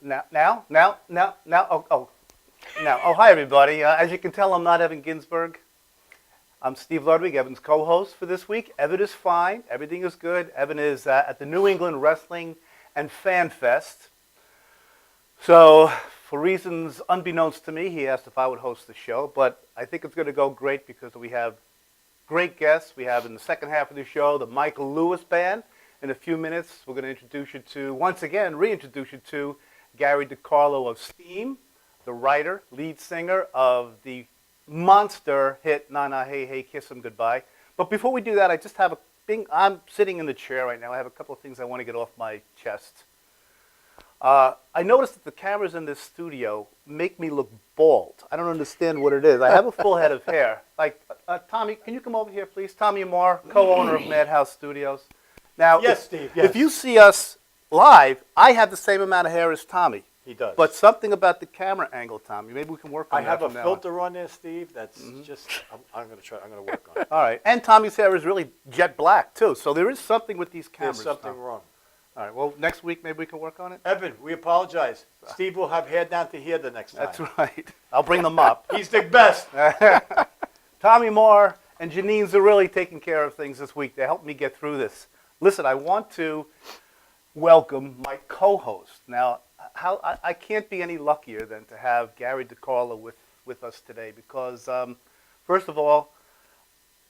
Now. Hi, everybody. As you can tell, I'm not Evan Ginsberg. I'm Steve Ludwig, Evan's co-host for this week. Evan is fine. Everything is good. Evan is at the New England Wrestling and Fan Fest. So, for reasons unbeknownst to me, he asked if I would host the show. But I think it's going to go great because we have great guests. We have in the second half of the show the Michael Lewis Band. In a few minutes, we're going to introduce you to, once again, reintroduce you to Gary DeCarlo of Steam, the writer, lead singer of the monster hit Na Na Hey Hey Kiss 'Em Goodbye. But before we do that, I just have a thing. I'm sitting in the chair right now. I have a couple of things I want to get off my chest. I noticed that the cameras in this studio make me look bald. I don't understand what it is. I have a full head of hair. Like, Tommy, can you come over here, please? Tommy Moore, co-owner of Madhouse Studios. Now, yes, Steve. Yes. If you see us live, I have the same amount of hair as Tommy. He does. But something about the camera angle, Tommy. Maybe we can work on that. I have a from now filter on there, Steve. That's just. I'm going to try. I'm going to work on it. All right. And Tommy's hair is really jet black too. So there is something with these cameras. There's something wrong. All right. Well, next week maybe we can work on it. Evan, we apologize. Steve will have hair down to here the next time. That's right. I'll bring them up. He's the best. Tommy Moore and Janine Zarilli taking care of things this week. They helped me get through this. Listen, I want to welcome my co-host. Now, I can't be any luckier than to have Gary DeCarlo with us today because, first of all,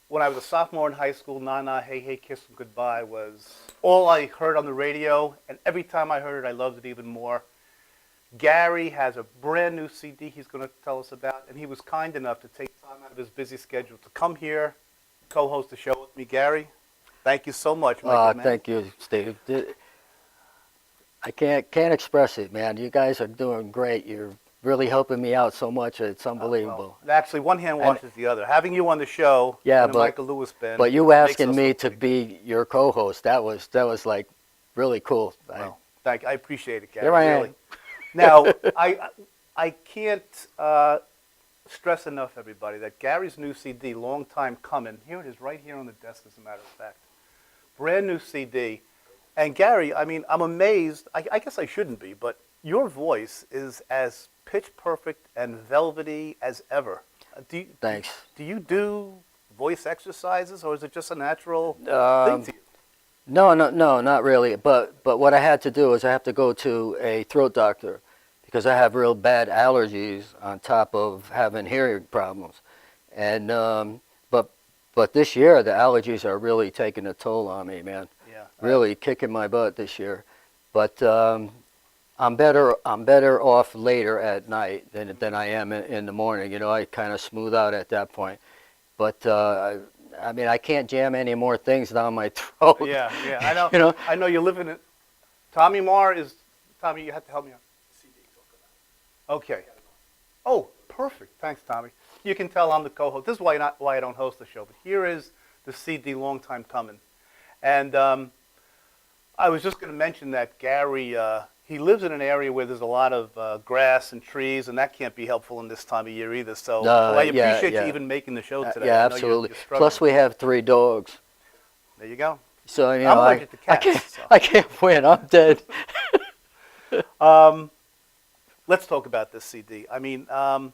when I was a sophomore in high school, Na Na Hey Hey Kiss 'Em Goodbye was all I heard on the radio, and every time I heard it, I loved it even more. Gary has a brand new CD he's going to tell us about, and he was kind enough to take time out of his busy schedule to come here, co-host the show with me. Gary, thank you so much, my good man. Thank you, Steve. I can't express it, man. You guys are doing great. You're really helping me out so much. It's unbelievable. Well, actually, one hand washes the other. Having you on the show, yeah, the Michael Lewis Band. But you asking me to be your co-host, that was like really cool. Well, thank you. I appreciate it, Gary. Here I really. am. Now, I can't stress enough, everybody, that Gary's new CD, long time coming. Here it is, right here on the desk, as a matter of fact. Brand new CD. And Gary, I mean, I'm amazed. I guess I shouldn't be, but your voice is as pitch perfect and velvety as ever. Thanks. Do you do voice exercises, or is it just a natural thing to you? No, not really. But what I had to do is I have to go to a throat doctor because I have real bad allergies on top of having hearing problems. And but this year the allergies are really taking a toll on me, man. Really kicking my butt this year, but I'm better off later at night than I am in the morning. You know, I kind of smooth out at that point. But I mean, I can't jam any more things down my throat. Yeah, I know. You know, I know you live in it. Tommy Moore is. Tommy, you have to help me out. Okay. Oh, perfect. Thanks, Tommy. You can tell I'm the co-host. This is why I don't host the show. But here is the CD, long time coming, and. I was just going to mention that Gary, he lives in an area where there's a lot of grass and trees, and that can't be helpful in this time of year either. So I appreciate you even making the show today. Yeah, absolutely. Plus, we have 3 dogs. There you go. So you know, I'm allergic to cats. I can't win. I'm dead. Let's talk about this CD. I mean, I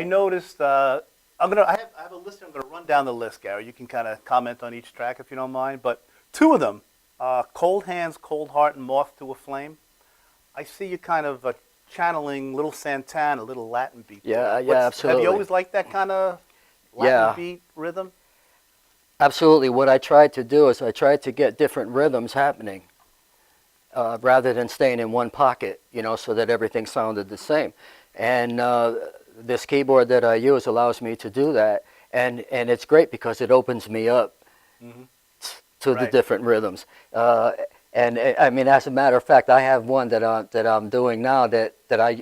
noticed. I have a list. I'm going to run down the list, Gary. You can kind of comment on each track if you don't mind. But 2 of them. Cold Hands, Cold Heart, and Moth to a Flame. I see you kind of channeling Little Santana, a little Latin beat. Yeah, absolutely. Have you always liked that kind of Latin beat rhythm? Absolutely. What I tried to do is I tried to get different rhythms happening rather than staying in one pocket, you know, so that everything sounded the same. And this keyboard that I use allows me to do that. And it's great because it opens me up. Mm-hmm. To the different rhythms, and I mean, as a matter of fact, I have one that I'm doing now that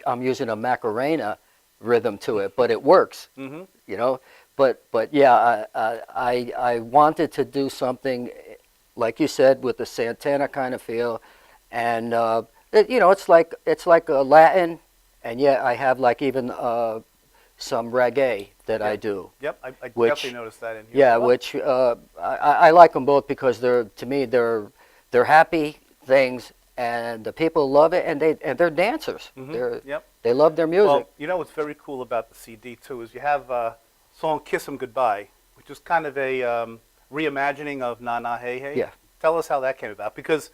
I'm using a Macarena rhythm to it, but it works, you know. But yeah, I wanted to do something, like you said, with the Santana kind of feel, and you know, it's like a Latin, and yet I have like even some reggae that I do. Yep, I definitely noticed that in here. Yeah, which I like them both because they're happy things, and the people love it, and they're dancers. Yep. They love their music. Well, you know what's very cool about the CD too is you have a song "Kiss 'Em Goodbye," which is kind of a reimagining of "Na Na Hey Hey." Yeah. Tell us how that came about, because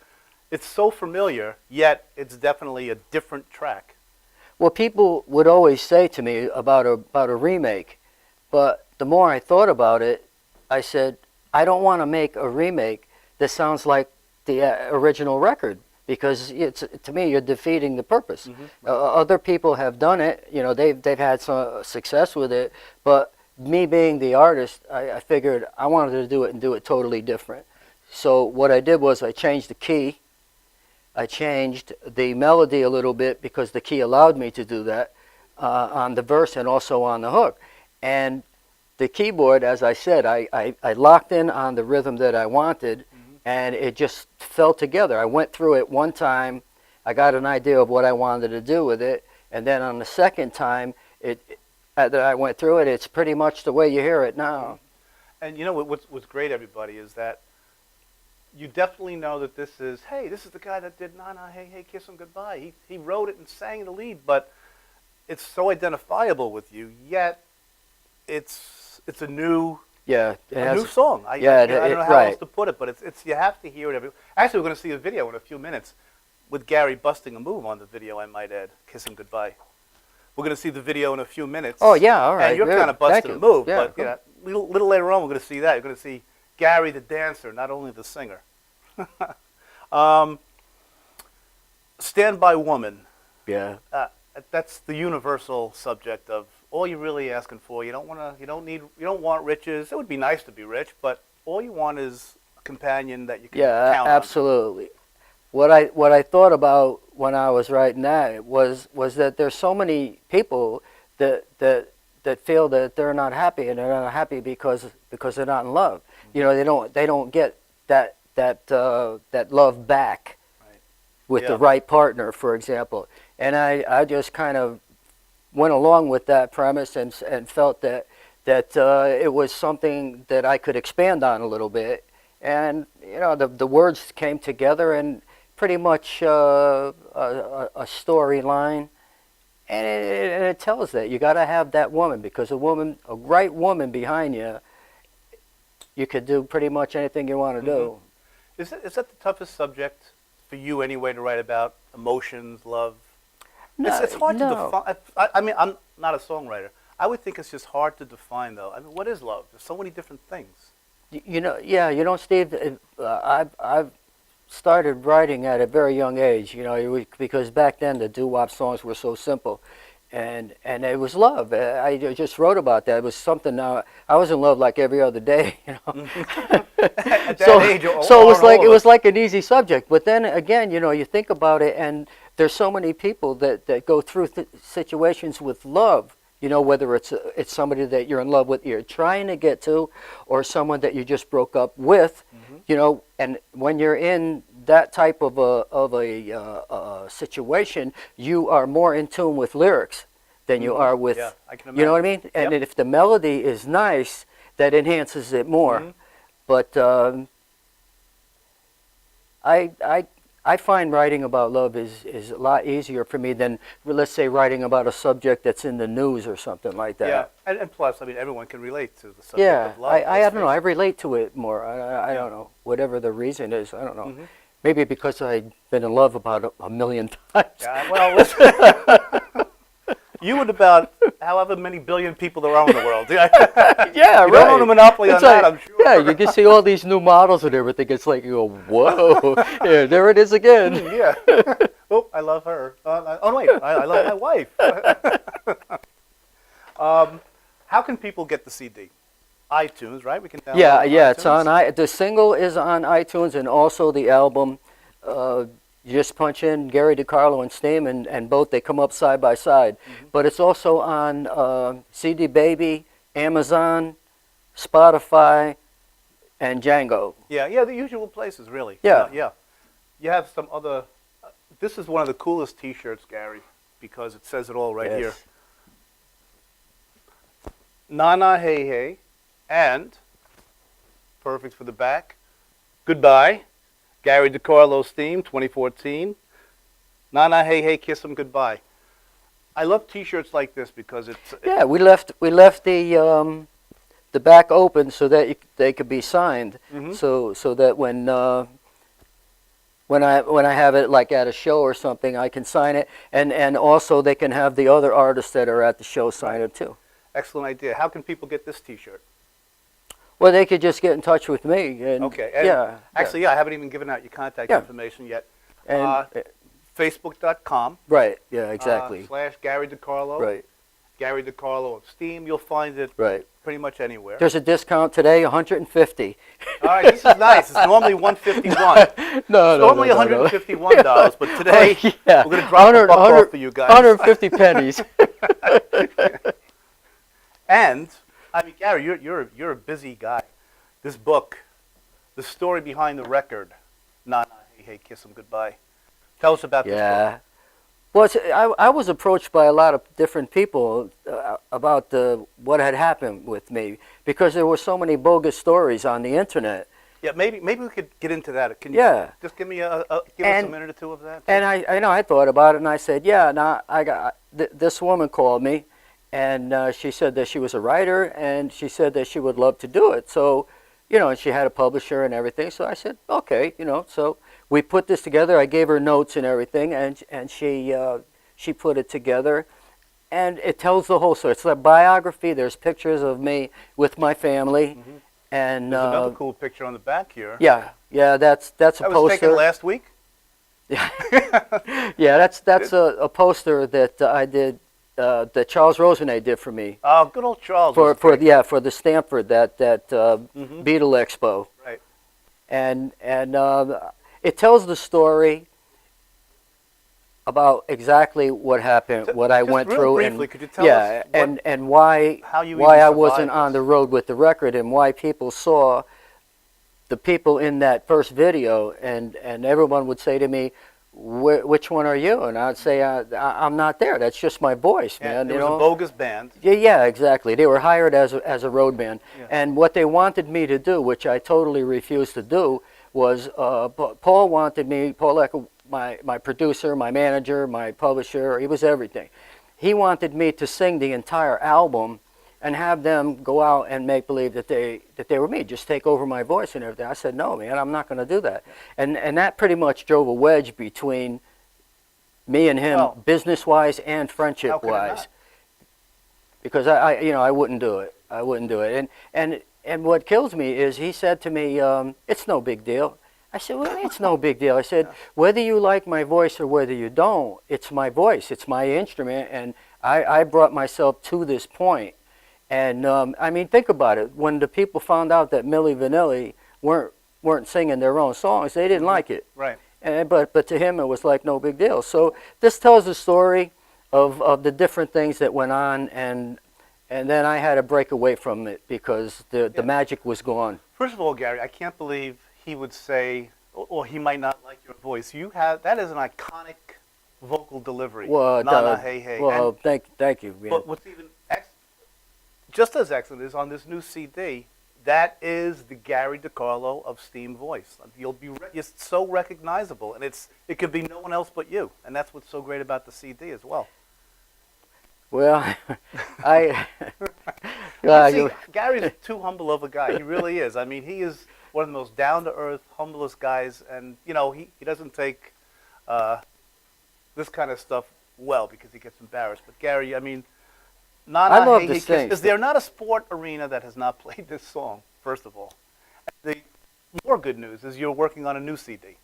it's so familiar, yet it's definitely a different track. Well, people would always say to me about a remake, but the more I thought about it, I said, I don't want to make a remake that sounds like the original record, because to me you're defeating the purpose. Other people have done it, you know, they've had some success with it, but me being the artist, I figured I wanted to do it and do it totally different. So what I did was I changed the key. I changed the melody a little bit because the key allowed me to do that on the verse and also on the hook. And the keyboard, as I said, I locked in on the rhythm that I wanted, and it just fell together. I went through it one time. I got an idea of what I wanted to do with it, and then on the second time that I went through it, it's pretty much the way you hear it now. And you know what's great, everybody, is that you definitely know that this is the guy that did "Na Na Hey Hey Kiss 'Em Goodbye." He wrote it and sang the lead, but it's so identifiable with you. Yet it's a new new song. I don't know how else to put it, but it's you have to hear it. Actually, we're going to see a video in a few minutes with Gary busting a move on the video. I might add, "Kiss 'Em Goodbye." We're going to see the video in a few minutes. Oh yeah, all right. And you're yeah, kind of busting a move, yeah, but you know, little later on, we're going to see that. You're going to see Gary the dancer, not only the singer. Stand by Woman. Yeah. That's the universal subject of all you're really asking for. You don't want riches. It would be nice to be rich, but all you want is a companion that you can count on. Absolutely. What I thought about when I was writing that was that there's so many people that feel that they're not happy, and they're not happy because they're not in love. You know, they don't get that love back with the right partner, for example. And I just kind of went along with that premise and felt that it was something that I could expand on a little bit. And you know, the words came together, and pretty much a storyline. And it tells that you got to have that woman, because a right woman behind you, you could do pretty much anything you want to do. Is that the toughest subject for you anyway to write about? Emotions, love? No, it's hard to no. define. I mean, I'm not a songwriter. I would think it's just hard to define, though. I mean, what is love? There's so many different things. You know, Steve, I've started writing at a very young age, you know, because back then the doo-wop songs were so simple. And it was love. I just wrote about that. It was something. I was in love like every other day, you know. At that age, so it was like an easy subject. But then again, you know, you think about it, and there's so many people that go through situations with love. You know, whether it's somebody that you're in love with, you're trying to get to, or someone that you just broke up with. You know, and when you're in that type of a situation, you are more in tune with lyrics than you are with, I can imagine. you know what I mean? And if the melody is nice, that enhances it more. But I find writing about love is a lot easier for me than, let's say, writing about a subject that's in the news or something like that. Yeah, and plus, I mean, everyone can relate to the subject of love. I don't know. I relate to it more. I don't know. Whatever the reason is, I don't know. Maybe because I've been in love about a million times. Yeah, well, listen. You and about however many billion people there are in the world. Yeah, you don't own a monopoly on that, I'm sure. Yeah, you can see all these new models and everything. It's like, you go, whoa, yeah, there it is again. Yeah. Oh, I love her. Oh, wait, I love my wife. How can people get the CD? iTunes, right? We can download it on Yeah, iTunes? it's on. The single is on iTunes, and also the album. You just punch in Gary DeCarlo and Steam, and both, they come up side by side. But it's also on CD Baby, Amazon, Spotify, and Django. Yeah, the usual places, really. Yeah. Yeah. You have some other... this is one of the coolest T-shirts, Gary, because it says it all right here. Na Na Hey Hey, and, perfect for the back, Goodbye, Gary DeCarlo's theme, 2014. Nana, hey, hey, kiss 'em goodbye. I love T-shirts like this because it's... Yeah, we left the back open so that they could be signed. Mhm. So that when I have it like at a show or something, I can sign it, and also they can have the other artists that are at the show sign it too. Excellent idea. How can people get this T-shirt? Well, they could just get in touch with me. And, Okay. And yeah. Actually, yeah, I haven't even given out your contact Yeah. information yet. And, Facebook.com. right. Yeah. Exactly. / Gary DeCarlo. Right. Gary DeCarlo of Steam. You'll find it Right. pretty much anywhere. There's a discount today, 150. All right, this is nice. It's normally $151. No, It's normally $151, but today yeah. we're going to drop a buck off for you guys. 150 pennies. And I mean, Gary, you're a busy guy. This book, the story behind the record, Nah, hey, hey, kiss 'em goodbye. Tell us about this book. Yeah. Well, I was approached by a lot of different people about what had happened with me because there were so many bogus stories on the internet. Yeah, maybe we could get into that. Can you Yeah. just give me us a minute or two of that? And I know I thought about it, and I said, yeah. Now this woman called me, and she said that she was a writer, and she said that she would love to do it. So, and she had a publisher and everything. So I said, okay, So we put this together. I gave her notes and everything, and she put it together, and it tells the whole story. It's a biography. There's pictures of me with my family, and There's another cool picture on the back here. yeah, that's a That was poster. taken last week. Yeah, yeah, that's a poster that I did, that Charles Rosenet did for me Oh, good old Charles. for was great. for the Stanford that Beatle Expo, Right. and it tells the story about exactly what happened, what I Just went real through, briefly, and could you tell yeah, us and why how you why even I wasn't survived on the this? road with the record, and why people saw the people in that first video, and everyone would say to me, which one are you? And I'd say, I'm not there. That's just my voice, man. It was a bogus band. Yeah, exactly. They were hired as a road band, Yeah. and what they wanted me to do, which I totally refused to do, was Paul wanted me. Paul Ecker, my producer, my manager, my publisher. He was everything. He wanted me to sing the entire album and have them go out and make believe that they were me, just take over my voice and everything. I said, no, man, I'm not going to do that. And that pretty much drove a wedge between me and him, Well, business-wise and how could it friendship-wise. not? Because I wouldn't do it. I wouldn't do it. And what kills me is he said to me, it's no big deal. I said, well, it's no big deal. I said, whether you like my voice or whether you don't, it's my voice. It's my instrument, and I brought myself to this point. And I mean, think about it. When the people found out that Milli Vanilli weren't singing their own songs, they didn't like it. Right. But to him, it was like no big deal. So this tells the story of the different things that went on, and then I had to break away from it because the magic was gone. First of all, Gary, I can't believe he would say, or he might not like your voice. That is an iconic vocal delivery. Well, Nah, hey, hey. well, And, thank you. Man. but what's even just as excellent is on this new CD. That is the Gary DeCarlo of Steam voice. It's so recognizable, and it could be no one else but you, and that's what's so great about the CD as well. Well, See, Gary's too humble of a guy. He really is. I mean, he is one of the most down-to-earth, humblest guys, and he doesn't take this kind of stuff well because he gets embarrassed. But Gary, I mean, I love this thing. Is there not a sport arena that has not played this song? First of all, the more good news is you're working on a new CD.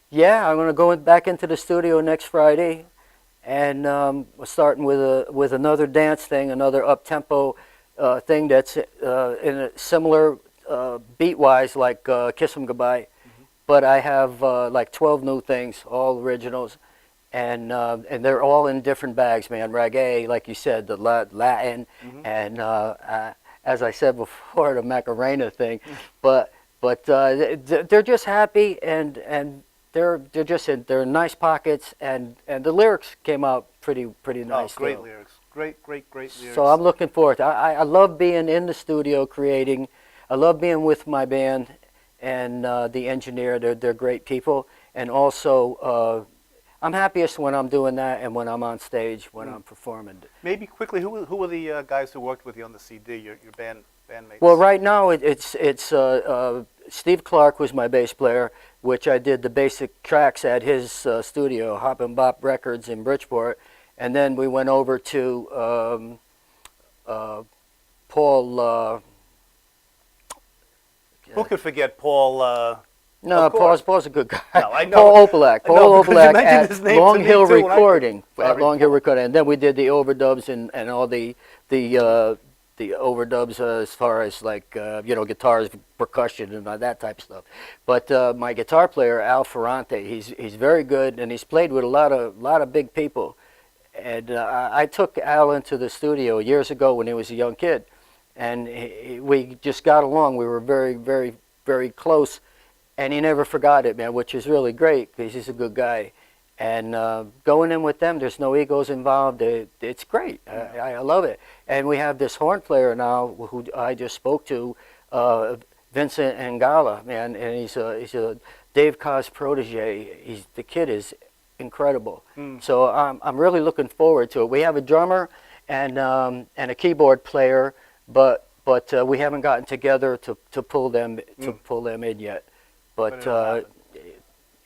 Yeah, I'm going to go back into the studio next Friday, and we're starting with another dance thing, another up-tempo thing that's in a similar beat-wise like Kiss 'Em Goodbye. Mm-hmm. But I have like 12 new things, all originals, and they're all in different bags, man. Reggae, like you said, the Latin, Mm-hmm. and as I said before, the Macarena thing. But they're just happy, and they're just in nice pockets, and the lyrics came out pretty nice. Great too. lyrics. Great lyrics. So I'm looking forward to it. I love being in the studio creating. I love being with my band, and the engineer. They're great people. And also, I'm happiest when I'm doing that and when I'm on stage, when I'm performing. Maybe quickly, who were the guys who worked with you on the CD, your bandmates? Well, right now it's Steve Clark was my bass player, which I did the basic tracks at his studio, Hop and Bop Records in Bridgeport, and then we went over to Paul. Who could forget Paul? No, Of course. Paul's a good guy. No, I know. Paul Opalak. I know, Paul because you Opalak mentioned at his name to Long me, Hill too, and I- Recording. Sorry, At Long Hill Paul. Recording, and then we did the overdubs and all the overdubs as far as like guitars, percussion, and that type of stuff. But my guitar player Al Ferrante, he's very good, and he's played with a lot of big people. And I took Al into the studio years ago when he was a young kid, and we just got along. We were very, very, very close, and he never forgot it, man, which is really great because he's a good guy. And going in with them, there's no egos involved. It's great. I love it. And we have this horn player now who I just spoke to, Vincent Angala, man, and he's a Dave Koz protege. The kid is incredible. So I'm really looking forward to it. We have a drummer and a keyboard player, but we haven't gotten together to pull them in yet. But it'll happen.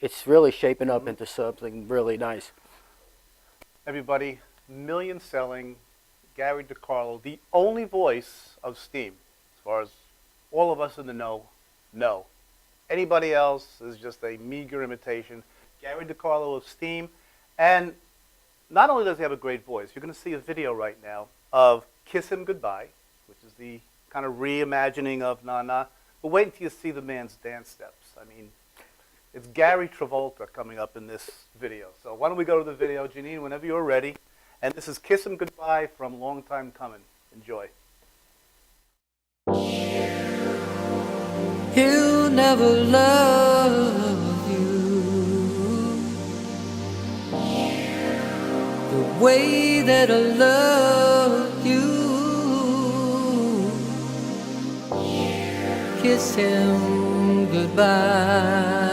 it's really shaping up into something really nice. Everybody, million-selling Gary DeCarlo, the only voice of Steam, as far as all of us in the know. Anybody else is just a meager imitation. Gary DeCarlo of Steam, and not only does he have a great voice, you're going to see a video right now of Kiss Him Goodbye, which is the kind of reimagining of Na Na, but wait until you see the man's dance steps. I mean, it's Gary Travolta coming up in this video. So why don't we go to the video, Janine, whenever you're ready. And this is Kiss Him Goodbye from Long Time Coming. Enjoy. He'll never love you the way that I love you. Kiss him goodbye.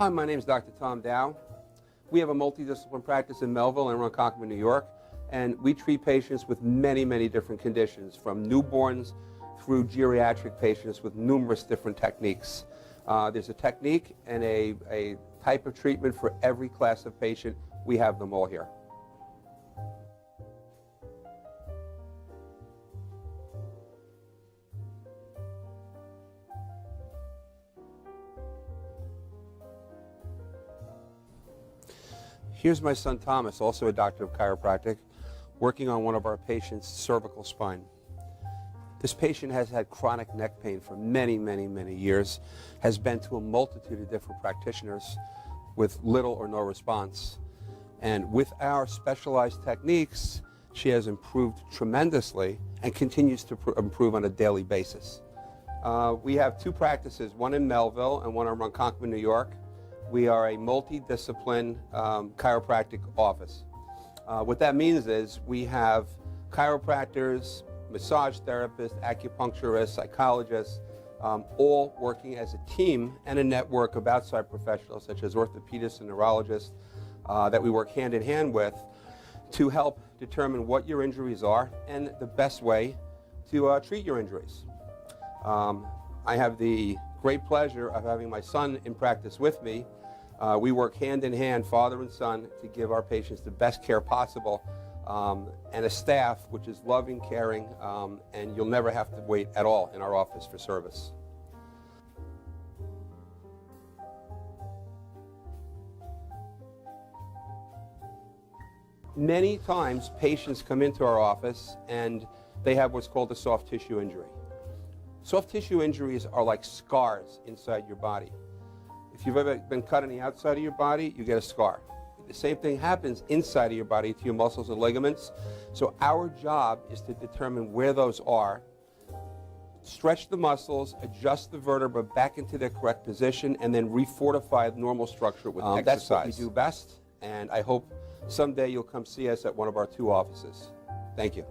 Hi, my name is Dr. Tom Dow. We have a multidisciplinary practice in Melville and Ronkonkoma, New York, and we treat patients with many, many different conditions, from newborns through geriatric patients with numerous different techniques. There's a technique and a type of treatment for every class of patient. We have them all here. Here's my son Thomas, also a doctor of chiropractic, working on one of our patients' cervical spine. This patient has had chronic neck pain for many, many, many years, has been to a multitude of different practitioners with little or no response. And with our specialized techniques, she has improved tremendously and continues to improve on a daily basis. We have two practices, one in Melville and one in Ronkonkoma, New York. We are a multidiscipline chiropractic office. What that means is we have chiropractors, massage therapists, acupuncturists, psychologists, all working as a team and a network of outside professionals such as orthopedists and neurologists that we work hand in hand with to help determine what your injuries are and the best way to treat your injuries. I have the great pleasure of having my son in practice with me. We work hand in hand, father and son, to give our patients the best care possible, and a staff which is loving, caring, and you'll never have to wait at all in our office for service. Many times patients come into our office and they have what's called a soft tissue injury. Soft tissue injuries are like scars inside your body. If you've ever been cut on the outside of your body, you get a scar. The same thing happens inside of your body to your muscles and ligaments. So our job is to determine where those are, stretch the muscles, adjust the vertebra back into their correct position, and then refortify the normal structure with exercise. That's what we do best, and I hope someday you'll come see us at one of our two offices. Thank you.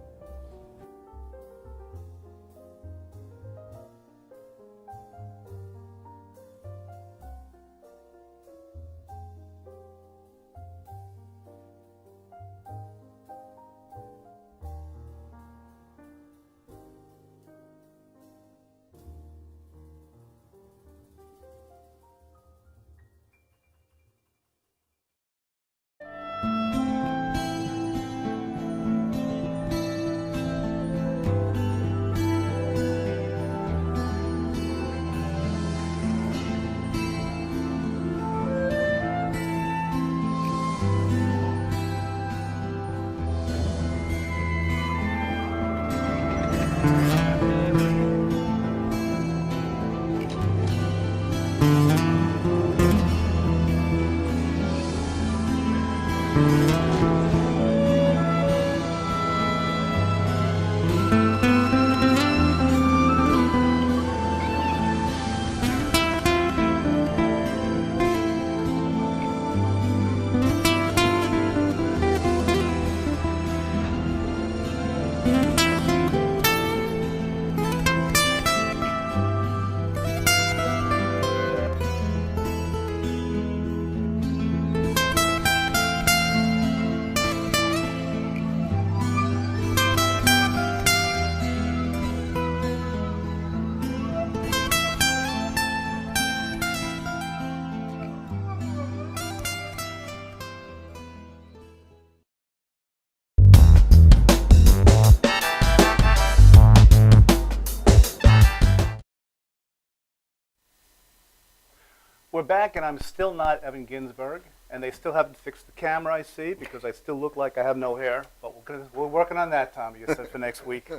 We're back, and I'm still not Evan Ginsberg, and they still haven't fixed the camera, I see, because I still look like I have no hair. But we're working on that, Tommy. You said for next week.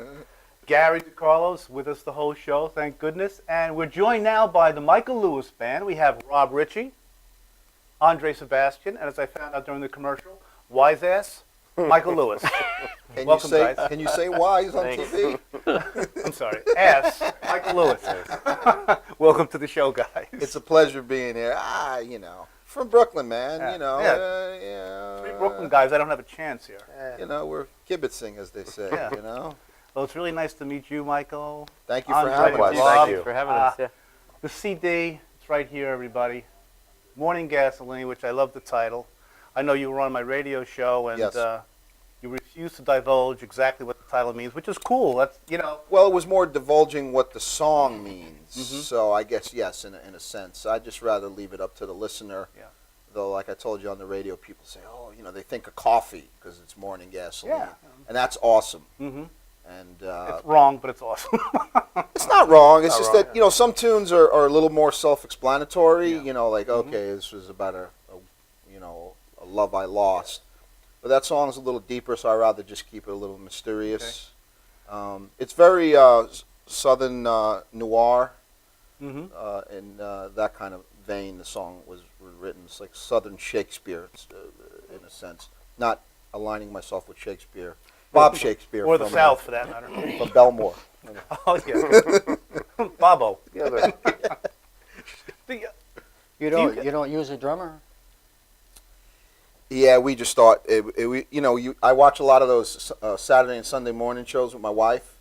Gary DeCarlo's with us the whole show, thank goodness. And we're joined now by the Michael Lewis Band. We have Rob Ritchie, Andre Sebastian, and as I found out during the commercial, wise ass Michael Lewis. Welcome, guys. Can you say wise on TV? I'm sorry, ass Michael Lewis. Welcome to the show, guys. It's a pleasure being here. From Brooklyn, man. Yeah. Three Brooklyn guys. I don't have a chance here. We're kibitzing, as they say. Yeah. Well, it's really nice to meet you, Michael. Thank you for Andre, having us. Rob, Thank you for having us. Yeah. The CD, it's right here, everybody. Morning Gasoline, which I love the title. I know you were on my radio show, and Yes. you refused to divulge exactly what the title means, which is cool. That's, you know. Well, it was more divulging what the song means. So I guess, yes, in a sense. I'd just rather leave it up to the listener. Yeah. Though, like I told you on the radio, people say, oh, you know, they think of coffee because it's Morning Gasoline. Yeah. And that's awesome. Mm-hmm. And It's wrong, but it's awesome. it's not wrong. It's Not just wrong, that, you know, some tunes are a little more self-explanatory. Yeah. You know, like, okay, this was about a love I lost. But that song's a little deeper, so I'd rather just keep it a little mysterious. It's very southern noir, Mm-hmm. in that kind of vein. The song was written. It's like southern Shakespeare, in a sense. Not aligning myself with Shakespeare. Bob Shakespeare. Or the from, South, for that matter. From Belmore. Oh, yeah. Bobo. The other, The, You don't use a drummer? Yeah, we just thought, I watch a lot of those Saturday and Sunday morning shows with my wife,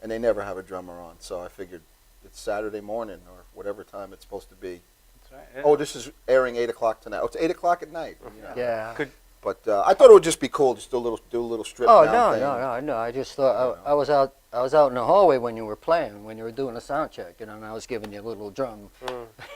and they never have a drummer on. So I figured it's Saturday morning or whatever time it's supposed to be. that's right. Yeah. Oh, this is airing 8 o'clock tonight. Oh, it's 8 o'clock at night. Yeah. Could- But I thought it would just be cool, just do a little strip Oh down no, thing. no. I just thought I was out in the hallway when you were playing, when you were doing a sound check, and I was giving you a little drum.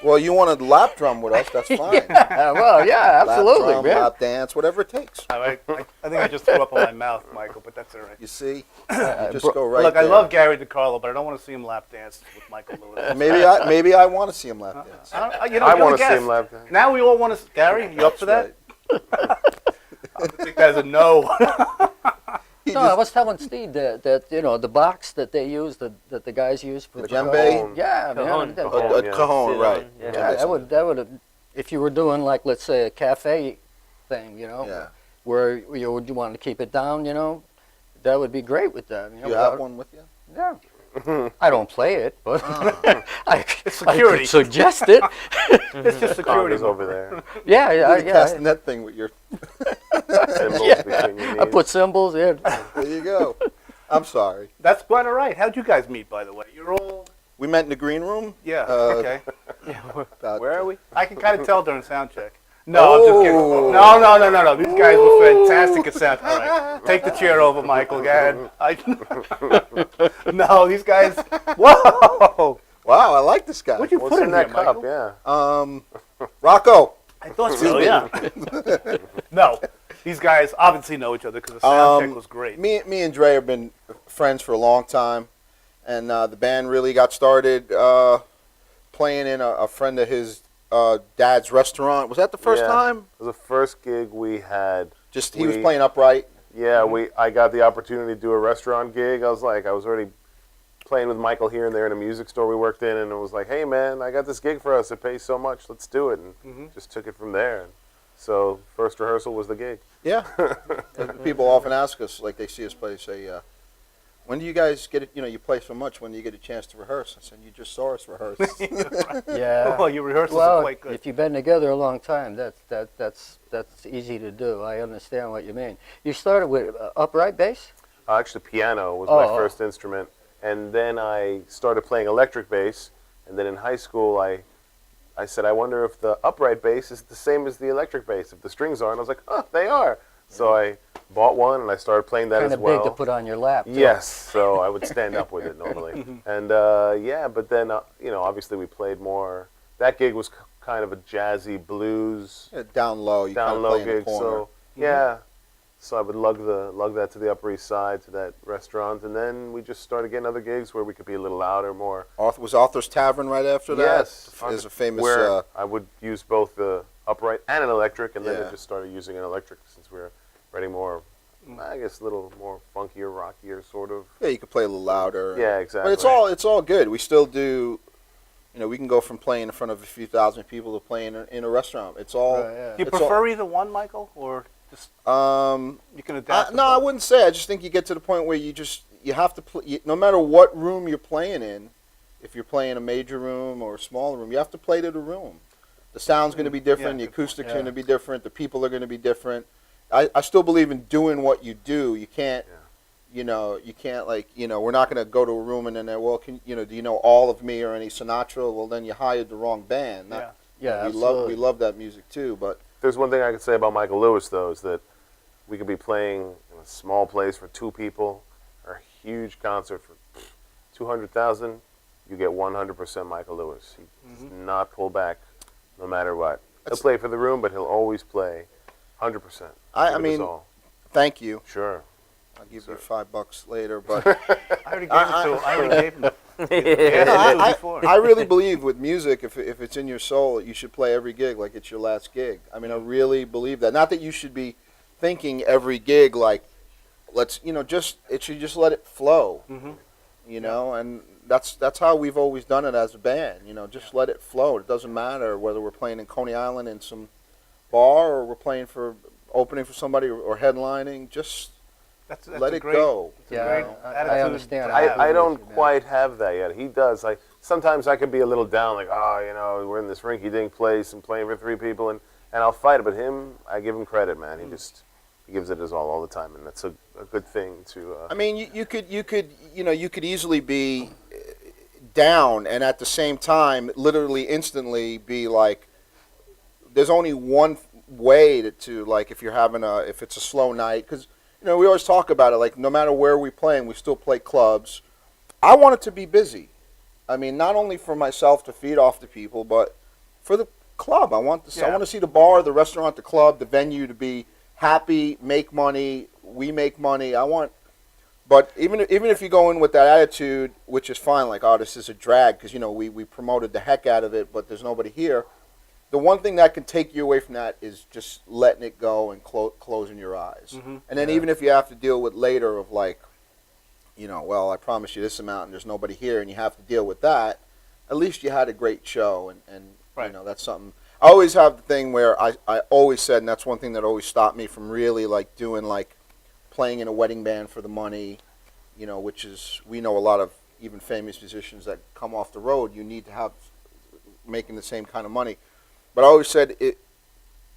Well, you want to lap drum with us? That's fine. Yeah, well, yeah, absolutely, lap drum, man. lap dance, whatever it takes. I think I just threw up on my mouth, Michael, but that's all right. You see, you just go right Look, I there. love Gary DeCarlo, but I don't want to see him lap dance with Michael Lewis. Maybe I want to see him lap dance. You know, I you're want the to see guest. him lap dance. Now we all want to. Gary, you up for that? Right. I think that's a no. He No, just- I was telling Steve that the box that they use, that the guys use for The the djembe? Yeah, Cajon. man. that- Cajon. a cajon, Sit right? on, yeah. Yeah, that would if you were doing like, let's say, a cafe thing, Yeah. where you would want to keep it down, that would be great with that. You have one with you? Yeah. I don't play it, but I security. could suggest it. It's just security. Conga's over there. Yeah, yeah, You cast the yeah. net thing with your. Symbols Yeah. between your I knees. put symbols in. There you go. I'm sorry. That's quite all right. How'd you guys meet, by the way? You're all. We met in the green room. Yeah. Uh, Okay. About, Where are we? I can kind of tell during sound check. No, I'm just Oh. kidding. No. These guys were fantastic at sound. All right, take the chair over, Michael. Go ahead. No, these guys. Whoa! Wow, I like this guy. What'd you What's put in in that here, cup? Michael? Yeah. Rocco. I thought so. Yeah. No, these guys obviously know each other because the sound check was great. Me and Dre have been friends for a long time, and the band really got started playing in a friend of his dad's restaurant. Was that the first Yeah. time? It was the first gig we had. Just he was We- playing upright. Yeah, I got the opportunity to do a restaurant gig. I was already playing with Michael here and there in a music store we worked in, and it was like, hey man, I got this gig for us. It pays so much. Let's do it, and just took it from there. And so first rehearsal was the gig. Yeah. And people often ask us, like they see us play, say, when do you guys get it? You play so much. When do you get a chance to rehearse? I said, you just saw us rehearse. Yeah. Well, your rehearsals are Well, quite good. if you've been together a long time, that's easy to do. I understand what you mean. You started with upright bass? Actually, piano was Oh, my oh. first instrument, and then I started playing electric bass. And then in high school, I said, I wonder if the upright bass is the same as the electric bass. If the strings are, and I was like, oh, they are. So I bought one, and I started playing that Kind as of well. big to put on your lap. too. Yes, so I would stand up with it normally. And yeah, but then, obviously we played more. That gig was kind of a jazzy blues, Yeah, down low. You kind down of low play in the gig. corner. So yeah, so I would lug that to the Upper East Side, to that restaurant. And then we just started getting other gigs where we could be a little louder, more. Was Arthur's Tavern right after that? Yes. Is a famous. Where I would use both the upright and an electric, and then Yeah. I just started using an electric since we were writing more, I guess, a little more funkier, rockier sort of. Yeah, you could play a little louder. Yeah, exactly. But it's all good. We still do. We can go from playing in front of a few thousand people to playing in a restaurant. It's all. Right, yeah. Do you it's prefer either one, Michael, or just you can adapt? to No, I both? wouldn't say. I just think you get to the point where you have to play. No matter what room you're playing in, if you're playing a major room or a smaller room, you have to play to the room. The sound's going to be different. Yeah, The acoustics yeah. going to be different. The people are going to be different. I still believe in doing what you do. You can't. You can't we're not going to go to a room and then do you know all of me or any Sinatra? Well, then you hired the wrong band. Yeah. Yeah, we absolutely. love that music too. But There's one thing I could say about Michael Lewis, though, is that we could be playing in a small place for 2 people, or a huge concert for 200,000. You get 100% Michael Lewis. He does not pull back, no matter what. He'll play for the room, but he'll always play 100%. I mean, thank you. Sure. I'll give you $5 later, but I already gave it to him. I already gave him. I really believe with music, if it's in your soul, you should play every gig like it's your last gig. I mean, I really believe that. Not that you should be thinking every gig like, it should just let it flow. You know, and that's how we've always done it as a band. You know, just let it flow. It doesn't matter whether we're playing in Coney Island in some bar or we're playing for opening for somebody or headlining. Just That's let a it great, go. Yeah, I understand. I don't Yeah. quite have that yet. He does. Sometimes I could be a little down, like, we're in this rinky-dink place and playing for 3 people, and I'll fight it. But him, I give him credit, man. He gives it his all the time, and that's a good thing to. I mean, you could easily be down and at the same time, literally instantly be like, there's only one way to like if it's a slow night, because we always talk about it, like no matter where we play, and we still play clubs. I want it to be busy. I mean, not only for myself to feed off the people, but for the club. I want to see the bar, the restaurant, the club, the venue to be happy, make money. We make money. But even if you go in with that attitude, which is fine, like, oh, this is a drag because we promoted the heck out of it, but there's nobody here. The one thing that can take you away from that is just letting it go and closing your eyes. And then even if you have to deal with later of like, well, I promised you this amount and there's nobody here, and you have to deal with that, at least you had a great show, and Right. that's something. I always have the thing where I always said, and that's one thing that always stopped me from really like doing like playing in a wedding band for the money, which is, we know a lot of even famous musicians that come off the road, you need to have making the same kind of money. But I always said,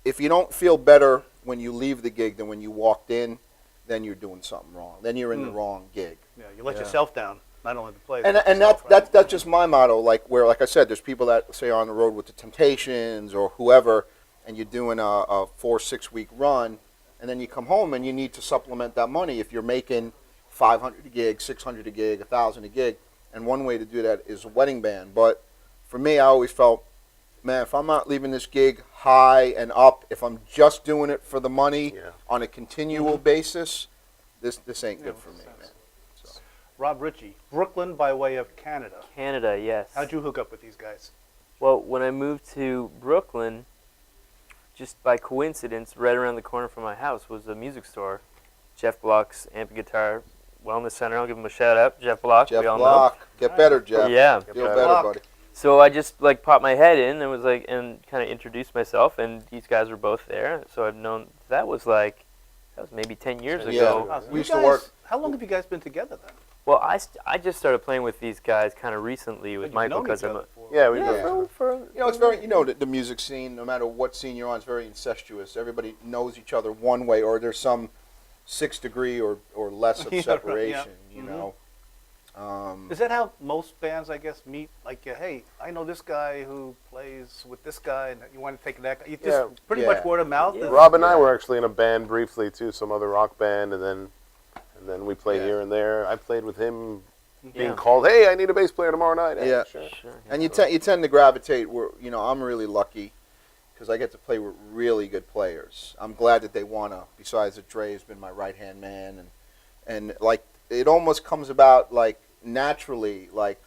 if you don't feel better when you leave the gig than when you walked in, then you're doing something wrong. Then you're in the wrong gig. Yeah, you let yourself down, not only the players. And that's just my motto. Like I said, there's people that say are on the road with the Temptations or whoever, and you're doing a 4-6 week run, and then you come home and you need to supplement that money. If you're making $500 a gig, $600 a gig, $1,000 a gig, and one way to do that is a wedding band. But for me, I always felt, man, if I'm not leaving this gig high and up, if I'm just doing it for the money on a continual basis, this ain't good for me, man. So. Rob Ritchie, Brooklyn by way of Canada. Canada, yes. How'd you hook up with these guys? Well, when I moved to Brooklyn, just by coincidence, right around the corner from my house was a music store. Jeff Block's Amp and Guitar Wellness Center. I'll give him a shout out. Jeff Block. Jeff we all Block. Get better, Jeff. Yeah. Feel better, buddy. So I just like popped my head in and was like, and kind of introduced myself, and these guys were both there. So I've known that was maybe 10 years ago. Wow, so We you used to guys- work. How long have you guys been together then? Well, I just started playing with these guys kind of recently But with you've Michael known because each I'm other a, for- Yeah, we Yeah. do. It's very, the music scene, no matter what scene you're on, is very incestuous. Everybody knows each other one way, or there's some 6 degree or less of Yeah, right, separation, yeah. you know. Is that how most bands, I guess, meet? Like, hey, I know this guy who plays with this guy, and you want to take that guy. You just Yeah. pretty Yeah. much word of mouth. Yeah. Rob and I were actually in a band briefly too, some other rock band, and then we played Yeah. here and there. I played with him, being Yeah. called, "Hey, I need a bass player tomorrow night." Hey, Yeah. sure. Sure. And you tend to gravitate where, I'm really lucky because I get to play with really good players. I'm glad that they want to, besides that Dre has been my right-hand man, and like, it almost comes about like naturally, like,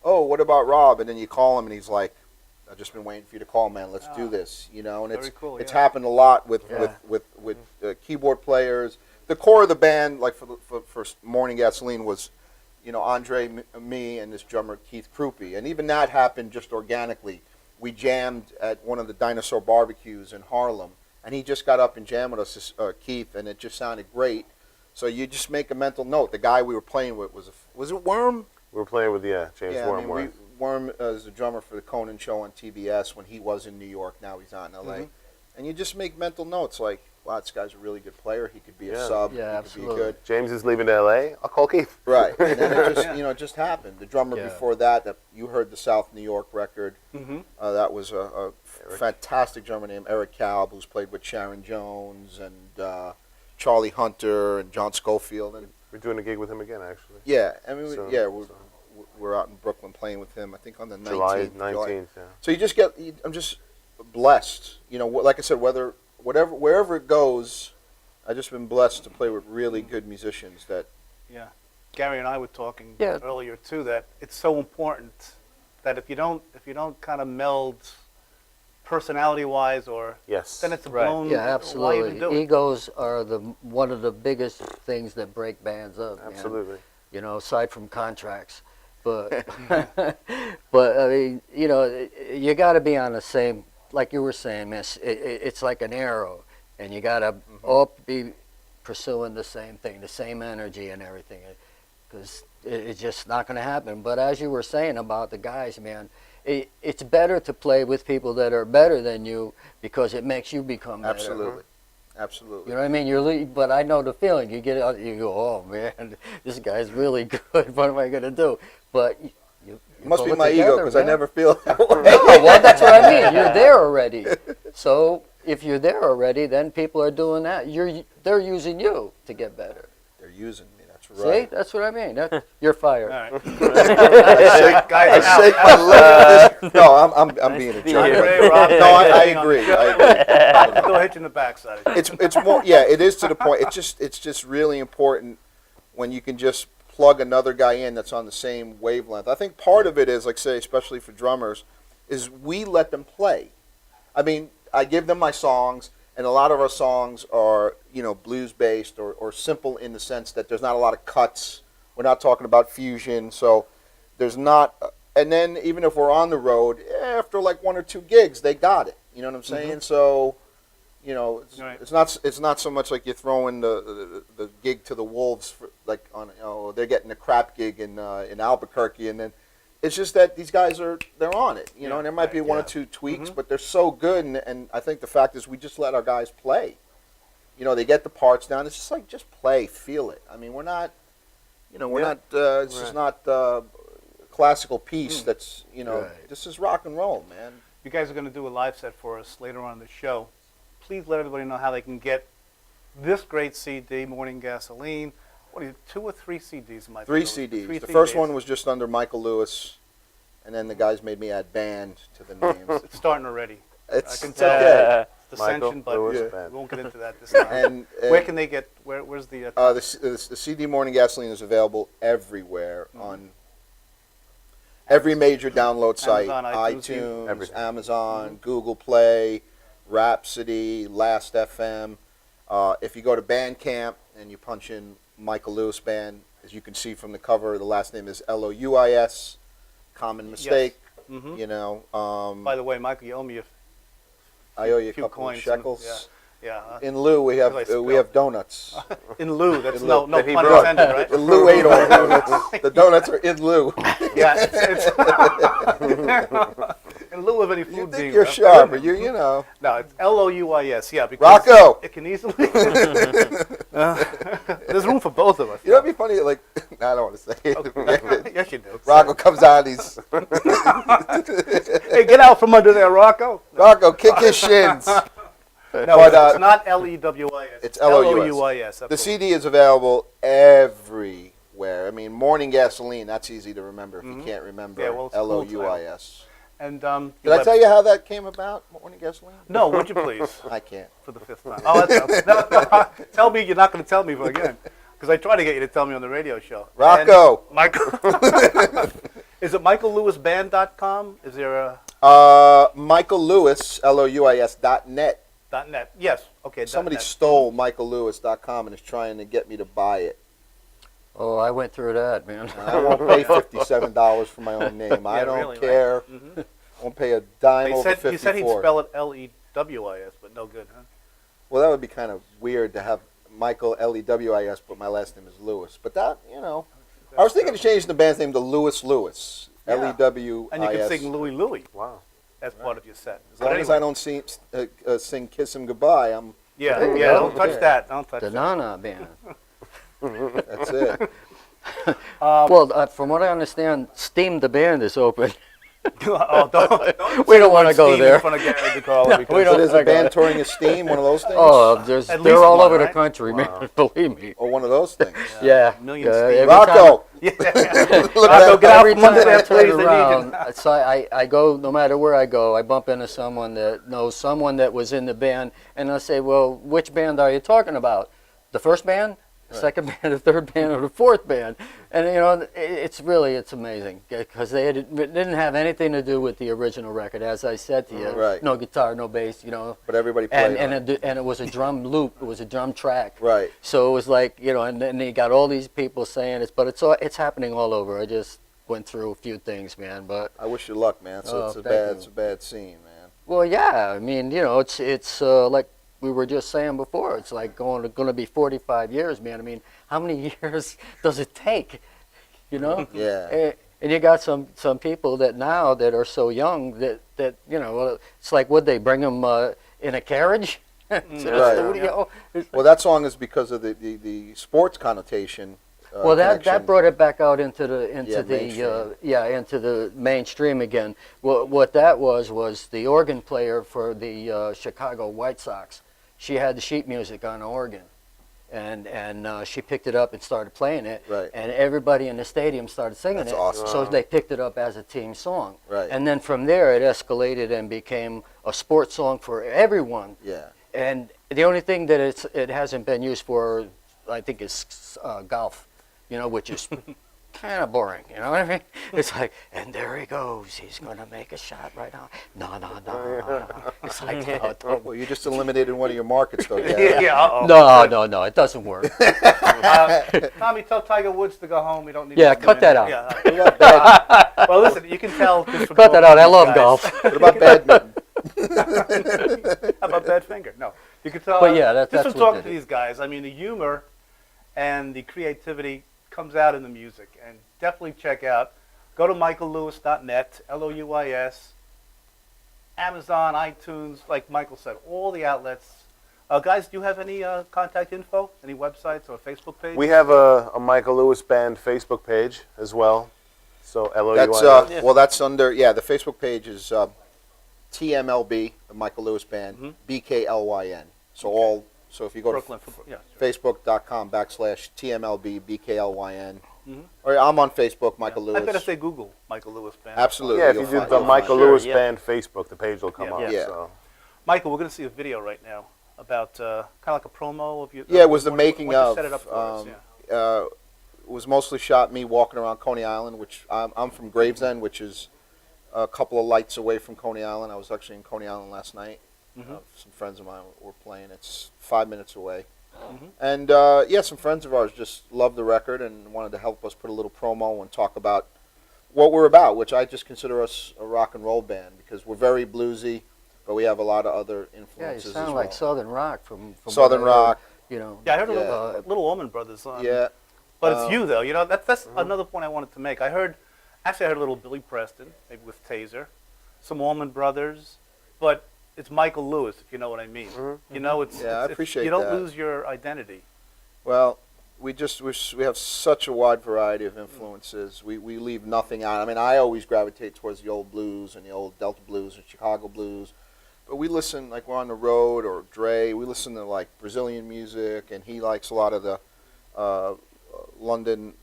oh, what about Rob? And then you call him and he's like, I've just been waiting for you to call, man. Let's do this, and Very it's cool, it's yeah. happened a lot with Yeah. with keyboard players. The core of the band, like for Morning Gasoline, was, Andre, me, and this drummer Keith Krupe, and even that happened just organically. We jammed at one of the dinosaur barbecues in Harlem, and he just got up and jammed with us, Keith, and it just sounded great. So you just make a mental note. The guy we were playing with was it Worm? We were playing with James Yeah, Wormworth. Worm is the drummer for the Conan show on TBS when he was in New York. Now he's out in LA. And you just make mental notes like, wow, this guy's a really good player. He could be a Yeah. sub. Yeah, he absolutely. could be good. James is leaving to L.A. I'll call Keith. Right. And then it just, it just happened. The drummer Yeah. before that you heard the South New York record. Mm-hmm. That was a fantastic drummer named Eric Kalb, who's played with Sharon Jones and Charlie Hunter and John Schofield. And We're doing a gig with him again, actually. yeah, I mean, So- we're out in Brooklyn playing with him. I think on the 19th. July July. 19th. Yeah. So I'm just blessed. Like I said, wherever it goes, I've just been blessed to play with really good musicians that. Yeah. Gary and I were talking Yeah. earlier too that it's so important that if you don't kind of meld personality-wise, or Yes. then it's a Right. blown. Yeah, Why absolutely. even do it? Egos are one of the biggest things that break bands up. man. Absolutely. You know, aside from contracts, but but I mean, you got to be on the same. Like you were saying, Miss, it's like an arrow, and you got to all be pursuing the same thing, the same energy and everything, because it's just not going to happen. But as you were saying about the guys, man, it's better to play with people that are better than you because it makes you become better. Absolutely. Absolutely. You know what I mean? But I know the feeling. You get out, you go, oh man, this guy's really good. What am I gonna do? But you It must pull be it my ego together, because I man. never feel that way. No, well, that's what I mean. You're there already. So if you're there already, then people are doing that. They're using you to get better. They're using me. That's See, right. that's what I mean. You're fired. All right. I Guys, out, shake out. my leg. No, I'm being a to jerk. meet you. Ray, Rob, No, I everything on agree. the show. I agree. Go hit you in the backside. It's more. Yeah, it is to the point. It's just really important when you can just plug another guy in that's on the same wavelength. I think part of it is, like say, especially for drummers, is we let them play. I mean, I give them my songs, and a lot of our songs are, blues based or simple in the sense that there's not a lot of cuts. We're not talking about fusion, so there's not. And then even if we're on the road, after like one or two gigs, they got it. You know what I'm saying? So, Right. it's not so much like you're throwing the gig to the wolves for, like on they're getting a crap gig in Albuquerque, and then it's just that these guys they're on it. Yeah, And there might be right, one or yeah. two tweaks, but they're so good, and I think the fact is we just let our guys play. They get the parts down. It's just like just play, feel it. I mean, we're not. We're Yeah. not. It's just not classical piece. That's Right. This is rock and roll, man. You guys are going to do a live set for us later on in the show. Please let everybody know how they can get this great CD, Morning Gasoline. What are you, 2 or 3 CDs? Am I 3 throwing? CDs. 3 The first CDs. one was just under Michael Lewis, and then the guys made me add band to the names. It's starting already. It's I can tell. okay. Dissension, but Lewis we Band. won't get into that this time. And Where can they get? Where's the? the CD Morning Gasoline is available everywhere on every major download site: Amazon, iTunes, iTunes, Amazon, Google Play, Rhapsody, Last FM. If you go to Bandcamp and you punch in Michael Lewis Band, as you can see from the cover, the last name is Louis. Common mistake, Mhm. By the way, Michael, you owe me I owe you a few couple of coins, shekels. yeah. In lieu, we have As I we have donuts. In lieu, that's In no lieu. no That he pun brought. intended, right? In lieu ate all donuts. The donuts are in lieu. Yeah, it's in lieu of any food You being. think you're sharp, but you know. No, it's Louis. Yeah, because Rocco! it can easily. There's room for both of us. You know what'd be funny? Like, I don't want to say it. Yes, you do. Rocco comes out, he's Hey, get out from under there, Rocco. Rocco, kick his shins. No, But, it's not Lewis. it's LOUS. Louis. The CD is available everywhere. I mean, Morning Gasoline, that's easy to remember if you can't remember Yeah, well, it's a cool LOUIS. And Did I tell you how that came about, Morning Gasoline? No, would you please? I can't. For the 5th time. Oh, that's no, tell me you're not going to tell me again, because I try to get you to tell me on the radio show. Rocco. And Michael. Is it MichaelLewisBand.com? Is there a Michael Lewis, LOUIS.net. .net? Yes. Okay. Somebody .net. stole michaellewis.com and is trying to get me to buy it. Oh, I went through that, man. I won't pay $57 for my own name. I Yeah, don't really, right. care. Mhm. I won't pay a dime They over said, 54. you said he'd spell it Lewis, but no good, huh? Well, that would be kind of weird to have Michael Lewis, but my last name is Lewis. But that, I was thinking of changing the band's name to Lewis Lewis. Yeah. Lewis. And you can sing Louis Wow. as part of your set. As long as I don't sing Kiss Him Goodbye, I'm Yeah, There you yeah. go. Don't touch Yeah. that. Don't touch The that. Nana Band. That's it. Well, from what I understand, Steam the Band is open. Oh, don't We say don't the wanna word go Steam there. in front of Gary DeCarlo No, because we So don't- there's I a got band it. touring Esteem, one of those things? Oh, At they're least all one, over the right? country, man. Believe me. Or one of those things. Yeah. million yeah, Steam. every time- Rocco! Yeah. Look Rocco, at get out Every from under time I there, turn please. I need around, you. so I go, no matter where I go, I bump into someone that knows someone that was in the band, and I say, well, which band are you talking about? The first band, the second band, the third band, or the fourth band? And, you know, it's amazing, because it didn't have anything to do with the original record, as I said to you. Right. No guitar, no bass, you know. But everybody played And on it was a drum loop, it was a drum track. Right. So it was like, you know, and then you got all these people saying it, but it's happening all over. I just went through a few things, man. But I wish you luck, man. So Oh, it's thank a bad scene, man. well, yeah, I mean, you know, it's like we were just saying before. It's like going to be 45 years, man. I mean, how many years does it take? You know? Yeah. And you got some people that now that are so young that you know, it's like, would they bring them in a carriage to the Right. studio? Well, that song is because of the sports connotation. Well, that connection. brought it back out into the mainstream. into the mainstream again. What that was the organ player for the Chicago White Sox. She had the sheet music on the organ, and she picked it up and started playing it. Right. And everybody in the stadium started singing That's it. awesome. So they picked it up as a team song. Right. And then from there, it escalated and became a sports song for everyone. Yeah. And the only thing that it hasn't been used for, I think, is golf, you know, which is kind of boring, you know what I mean? It's like, and there he goes, he's going to make a shot right now. No. It's like, no, don't. Well, you just eliminated one of your markets, though, Yeah, Gary. yeah, uh-oh. No, it doesn't work. Tommy, tell Tiger Woods to go home. We don't need Yeah, to cut that out. Yeah. Well, listen, you can tell. Just from Cut that talking out, I to these love guys. golf. What about badminton? How about Badfinger? No. You can tell. But yeah, just that's from what talking did to it. these guys, I mean, the humor and the creativity comes out in the music. And definitely check out, go to michaellewis.net, L-O-U-I-S, Amazon, iTunes, like Michael said, all the outlets. Guys, do you have any contact info? Any websites or Facebook page? We have a Michael Lewis Band Facebook page as well. So That's LOUIS. well, that's under the Facebook page is TMLB, the Michael Lewis Band, BKLYN. So so if you go Brooklyn. to Yeah. Facebook.com/TMLB BKLYN, or I'm on Facebook, Michael I Lewis. better say Google Michael Lewis Band. Absolutely. Yeah, if you'll you do find- the you'll Michael find Sure, Lewis yeah. Band Facebook, the page will come Yeah. up. Yeah. So. Michael, we're going to see a video right now about kind of like a promo of you. Yeah, it was the making why don't you of. set it up for us, yeah. It was mostly shot me walking around Coney Island, which I'm from Gravesend, which is a couple of lights away from Coney Island. I was actually in Coney Island last night. Some friends of mine were playing. It's 5 minutes away. And some friends of ours just loved the record and wanted to help us put a little promo and talk about what we're about, which I just consider us a rock and roll band because we're very bluesy, but we have a lot of other Yeah, you influences as sound well. like Southern Rock from Southern what I heard, rock. you know. Yeah, I heard Yeah. Little Allman Brothers. Yeah. But it's you, though. You know, that's another point I wanted to make. I heard a little Billy Preston, maybe with Taser, some Allman Brothers, but it's Michael Lewis, if you know what I mean. You know, I it's appreciate you don't that. lose your identity. Well, we have such a wide variety of influences. We leave nothing out. I mean, I always gravitate towards the old blues and the old Delta blues and Chicago blues. But we listen, like we're on the road or Dre, we listen to like Brazilian music, and he likes a lot of the London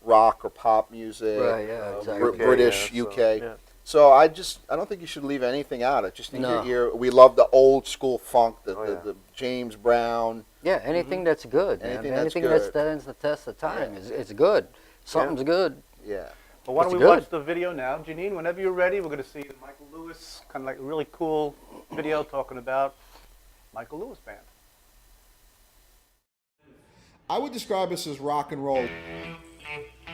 rock or pop music, Right, yeah, exactly. British, Yeah, so- UK. yeah. So I don't think you should leave anything out. Just in No. your ear. We love the old school funk, yeah. the James Brown. Yeah, anything that's good, man. Anything that's Anything good. that stands the test of time is good. Something's good. Yeah. But why don't It's we good. watch the video now? Janine, whenever you're ready, we're going to see the Michael Lewis, kind of like a really cool video talking about Michael Lewis Band. I would describe us as rock and roll.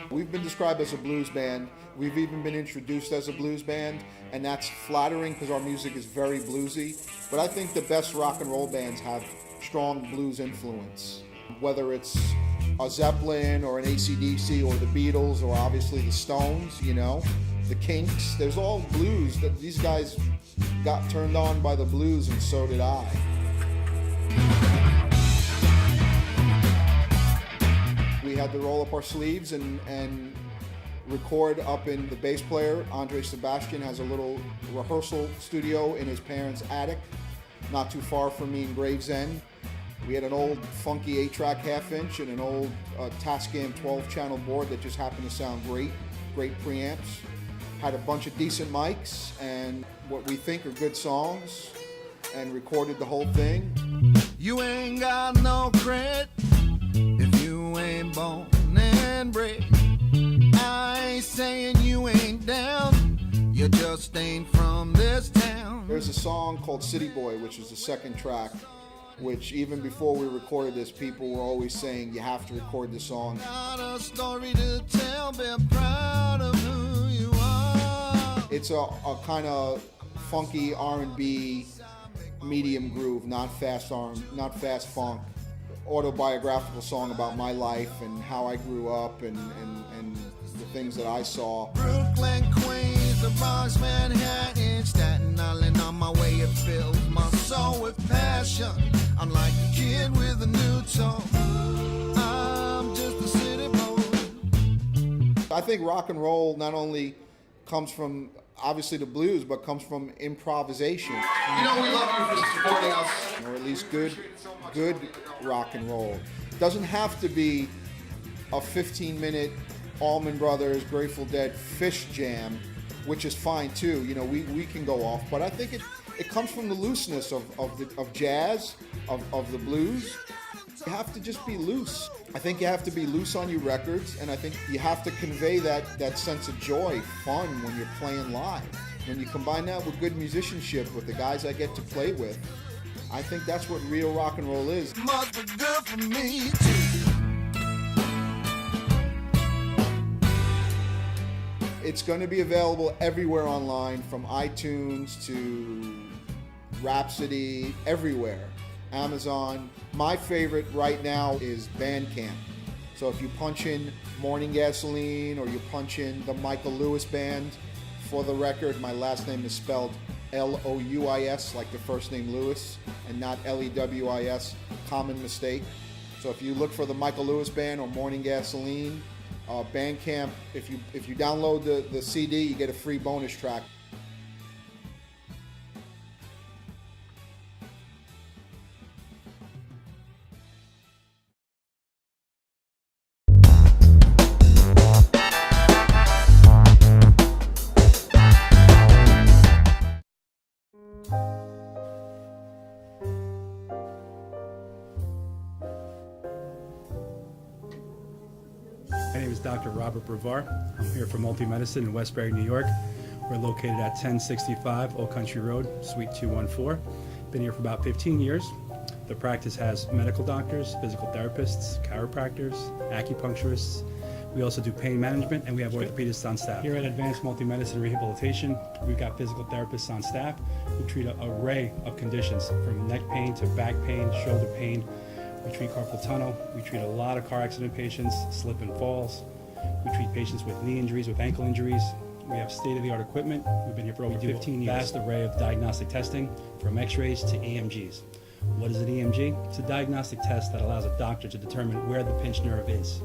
We've been described as a blues band. We've even been introduced as a blues band, and that's flattering because our music is very bluesy. But I think the best rock and roll bands have strong blues influence. Whether it's a Zeppelin or an AC/DC or the Beatles or obviously the Stones, you know, the Kinks, there's all blues. That these guys got turned on by the blues, and so did I. had to roll up our sleeves and record up in the bass player. Andre Sebastian has a little rehearsal studio in his parents' attic, not too far from me in Gravesend. We had an old funky 8-track half-inch and an old Tascam 12-channel board that just happened to sound great preamps. Had a bunch of decent mics and what we think are good songs, and recorded the whole thing. You ain't got no credit if you ain't born and bred. I ain't saying you ain't down, you just ain't from this town. There's a song called City Boy, which is the second track, which even before we recorded this, people were always saying, you have to record this song. Got a story to tell, be proud of who you are. It's a kind of funky R&B medium groove, not fast funk. Autobiographical song about my life and how I grew up and the things that I saw. Brooklyn, Queens, the Bronx, Manhattan, Staten Island, on my way it fills my soul with passion. I'm like a kid with a new toy. I'm just a city boy. I think rock and roll not only comes from obviously the blues, but comes from improvisation. You know, we love you for supporting us. Or at least good rock and roll. Doesn't have to be a 15-minute Allman Brothers, Grateful Dead, Fish jam, which is fine too. You know, we can go off, but I think it comes from the looseness of jazz, of the blues. You have to just be loose. I think you have to be loose on your records, and I think you have to convey that sense of joy, fun when you're playing live. When you combine that with good musicianship with the guys I get to play with, I think that's what real rock and roll is. Must be good for me too. It's going to be available everywhere online, from iTunes to Rhapsody, everywhere. Amazon. My favorite right now is Bandcamp. So if you punch in Morning Gasoline or you punch in the Michael Lewis Band, for the record, my last name is spelled Louis, like the first name Lewis, and not Lewis, common mistake. So if you look for the Michael Lewis Band or Morning Gasoline, Bandcamp, if you download the CD, you get a free bonus track. My name is Dr. Robert Brevard. I'm here for Multi-Medicine in Westbury, New York. We're located at 1065 Old Country Road, Suite 214. Been here for about 15 years. The practice has medical doctors, physical therapists, chiropractors, acupuncturists. We also do pain management, and we have orthopedists on staff. Here at Advanced Multi-Medicine and Rehabilitation, we've got physical therapists on staff who treat an array of conditions, from neck pain to back pain, shoulder pain. We treat carpal tunnel. We treat a lot of car accident patients, slip and falls. We treat patients with knee injuries, with ankle injuries. We have state-of-the-art equipment. We've been here for over 15 years. Vast array of diagnostic testing, from x-rays to EMGs. What is an EMG? It's a diagnostic test that allows a doctor to determine where the pinched nerve is.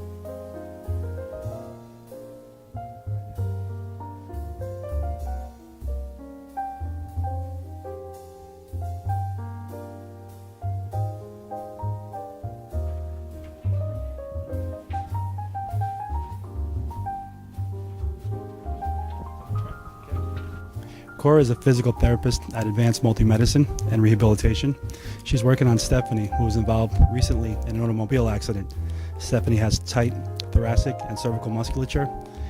Cora is a physical therapist at Advanced Multi-Medicine and Rehabilitation. She's working on Stephanie, who was involved recently in an automobile accident. Stephanie has tight thoracic and cervical musculature,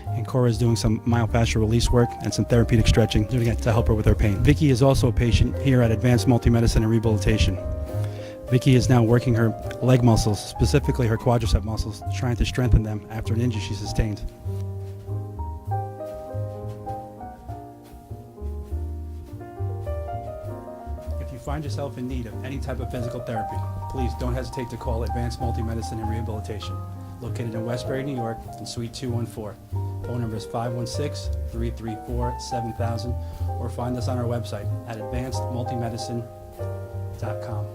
and Cora is doing some myofascial release work and some therapeutic stretching, doing it to help her with her pain. Vicky is also a patient here at Advanced Multi-Medicine and Rehabilitation. Vicky is now working her leg muscles, specifically her quadricep muscles, trying to strengthen them after an injury she sustained. If you find yourself in need of any type of physical therapy, please don't hesitate to call Advanced Multi-Medicine and Rehabilitation, located in Westbury, New York, in Suite 214. Phone number is 516-334-7000, or find us on our website at advancedmultimedicine.com.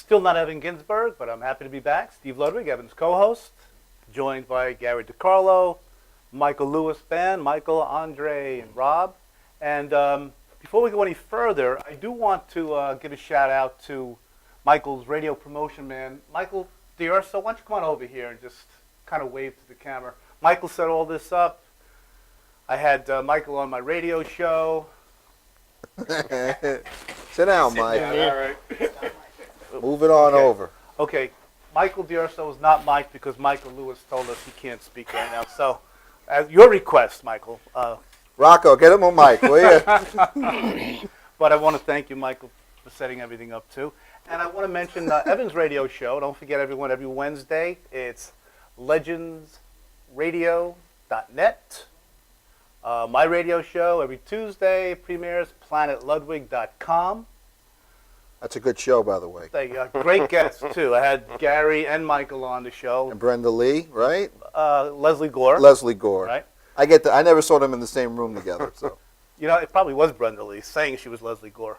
Still not Evan Ginsberg, but I'm happy to be back. Steve Ludwig, Evan's co-host, joined by Gary DeCarlo, Michael Lewis Band, Michael, Andre, and Rob. And before we go any further, I do want to give a shout out to Michael's radio promotion man, Michael D'Urso. Why don't you come on over here and just kind of wave to the camera. Michael set all this up. I had Michael on my radio show. Sit down, Mike. All right. Move it on Okay. over. Okay, Michael D'Urso is not Mike because Michael Lewis told us he can't speak right now. So, at your request, Michael. Rocco, get him on mic, will you? But I want to thank you, Michael, for setting everything up too. And I want to mention Evan's radio show. Don't forget, everyone, every Wednesday it's legendsradio.net. My radio show every Tuesday premieres planetludwig.com. That's a good show, by the way. They great guests too. I had Gary and Michael on the show. And Brenda Lee, right? Leslie Gore. Leslie Gore. Right. I get that. I never saw them in the same room together. So You know, it probably was Brenda Lee saying she was Leslie Gore.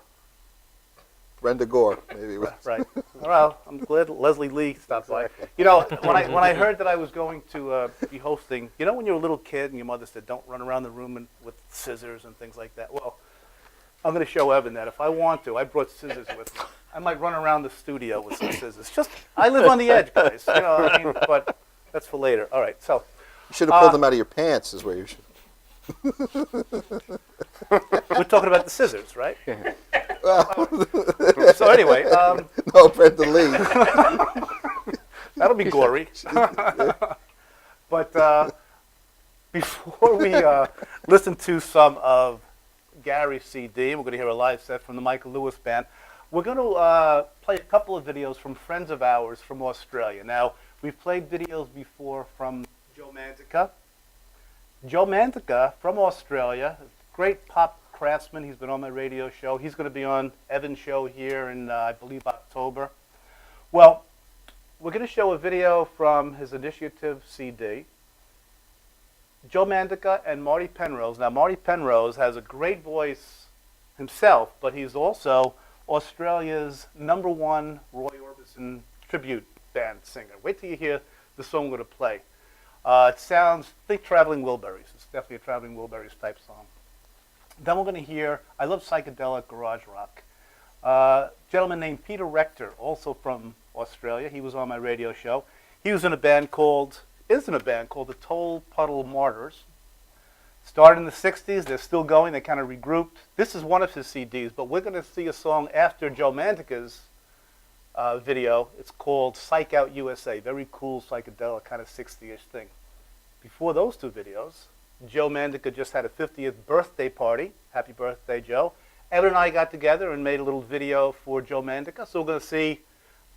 Brenda Gore, maybe. It was. Right. Well, I'm glad Leslie Lee stopped by. You know, when I heard that I was going to be hosting, you know, when you're a little kid and your mother said, "Don't run around the room with scissors and things like that." Well, I'm going to show Evan that if I want to, I brought scissors with me. I might run around the studio with some scissors. Just, I live on the edge, guys. You know, I mean, but that's for later. All right. So You should have pulled them out of your pants, is where you should. we're talking about the scissors, right? So anyway, No, Brenda Lee. that'll be gory. But before we listen to some of Gary's CD, we're going to hear a live set from the Michael Lewis Band. We're going to play a couple of videos from friends of ours from Australia. Now, we've played videos before from Joe Mantica. Joe Mantica from Australia, great pop craftsman. He's been on my radio show. He's going to be on Evan's show here in, I believe, October. Well, we're going to show a video from his Initiative CD. Joe Mantica and Marty Penrose. Now, Marty Penrose has a great voice himself, but he's also Australia's #1 Roy Orbison tribute band singer. Wait till you hear the song we're going to play. It sounds, think Traveling Wilburys. It's definitely a Traveling Wilburys type song. Then we're going to hear, I love psychedelic garage rock. A gentleman named Peter Rector, also from Australia. He was on my radio show. He was in a band called, is in a band called the Toll Puddle Martyrs. Started in the 60s. They're still going. They kind of regrouped. This is one of his CDs, but we're going to see a song after Joe Mantica's video. It's called Psych Out USA. Very cool, psychedelic, kind of 60-ish thing. Before those two videos, Joe Mantica just had a 50th birthday party. Happy birthday, Joe. Evan and I got together and made a little video for Joe Mantica. So we're going to see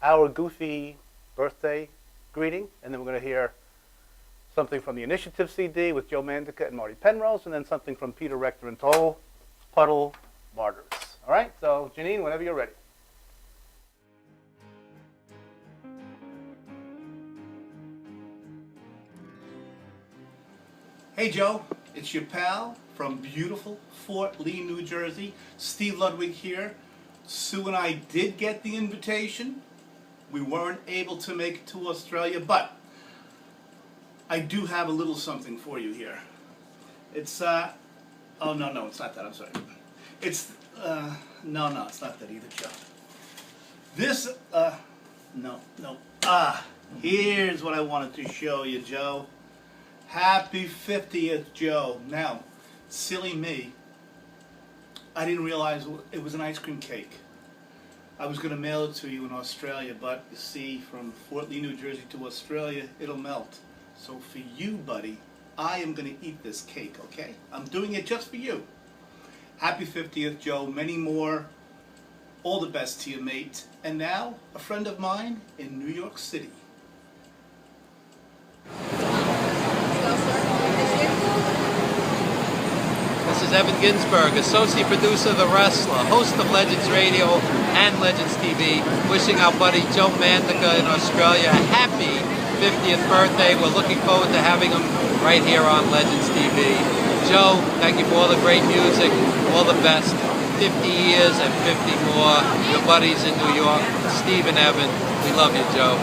our goofy birthday greeting, and then we're going to hear something from the Initiative CD with Joe Mantica and Marty Penrose, and then something from Peter Rector and Toll Puddle Martyrs. All right, so Janine, whenever you're ready. Hey Joe, it's your pal from beautiful Fort Lee, New Jersey. Steve Ludwig here. Sue and I did get the invitation. We weren't able to make it to Australia, but I do have a little something for you here. It's, oh no, it's not that, I'm sorry. It's, no, it's not that either, Joe. This, no. Here's what I wanted to show you, Joe. Happy 50th, Joe. Now, silly me, I didn't realize it was an ice cream cake. I was going to mail it to you in Australia, but you see, from Fort Lee, New Jersey to Australia, it'll melt. So for you, buddy, I am going to eat this cake, okay? I'm doing it just for you. Happy 50th, Joe. Many more. All the best to you, mate. And now, a friend of mine in New York City. This is Evan Ginsberg, associate producer of The Wrestler, host of Legends Radio and Legends TV, wishing our buddy Joe Mantica in Australia a happy 50th birthday. We're looking forward to having him right here on Legends TV. Joe, thank you for all the great music. All the best. 50 years and 50 more. Your buddies in New York, Steve and Evan. We love you, Joe.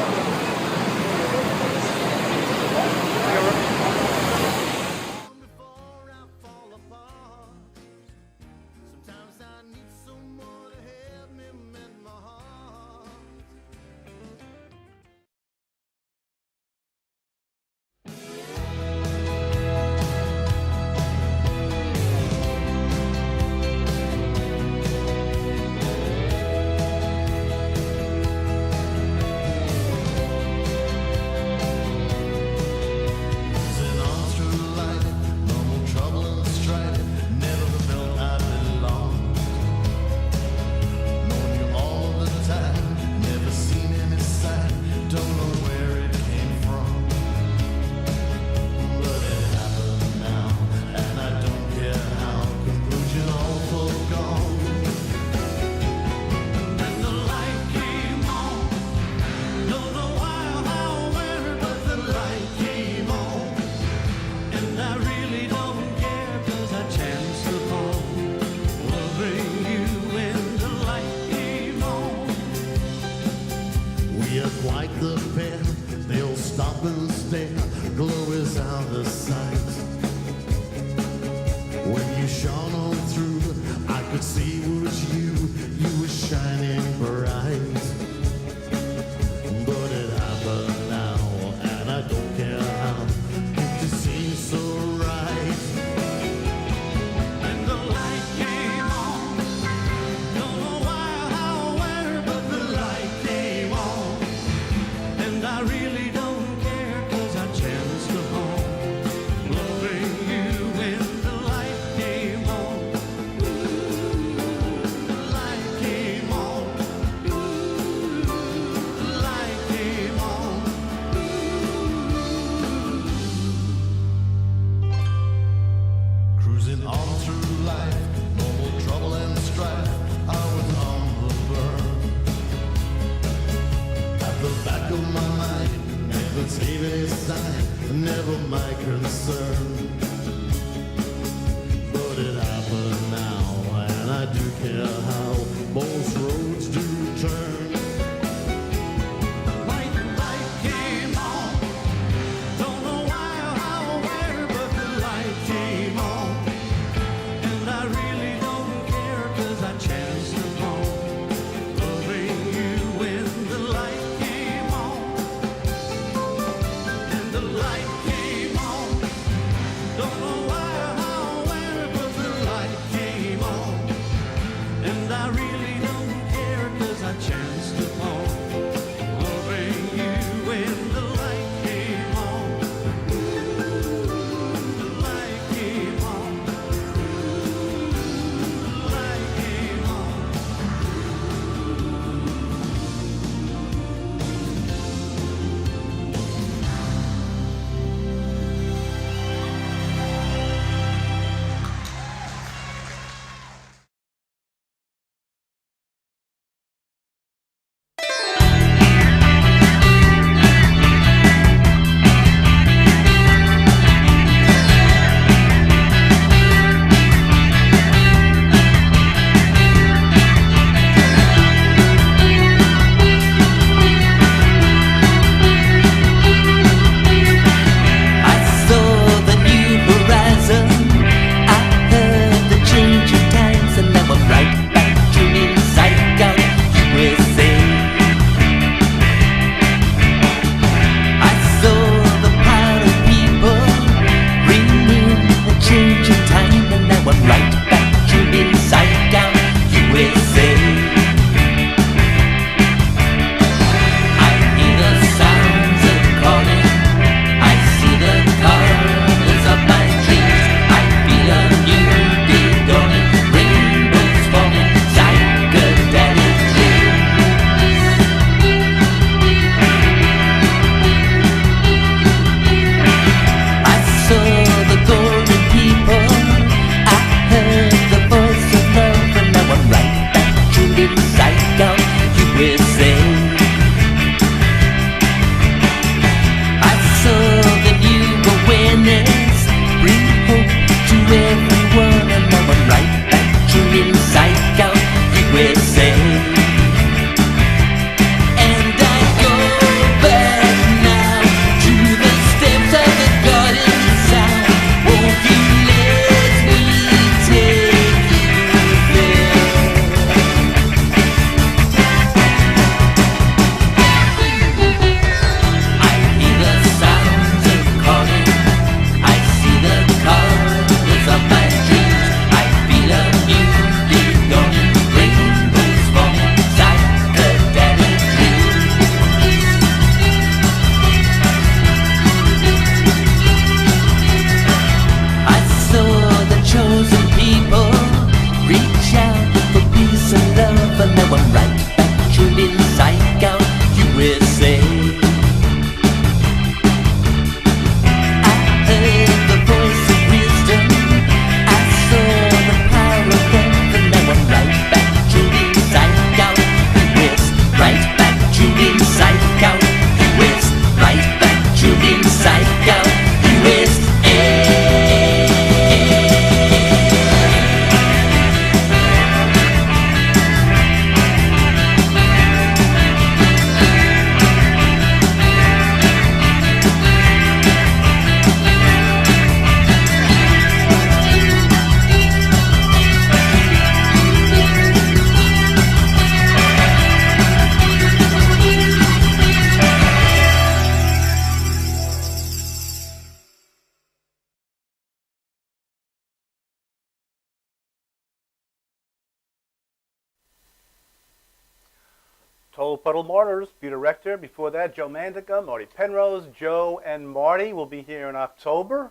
Total Puddle Martyrs, Peter Rector. Before that, Joe Mandica, Marty Penrose. Joe and Marty will be here in October,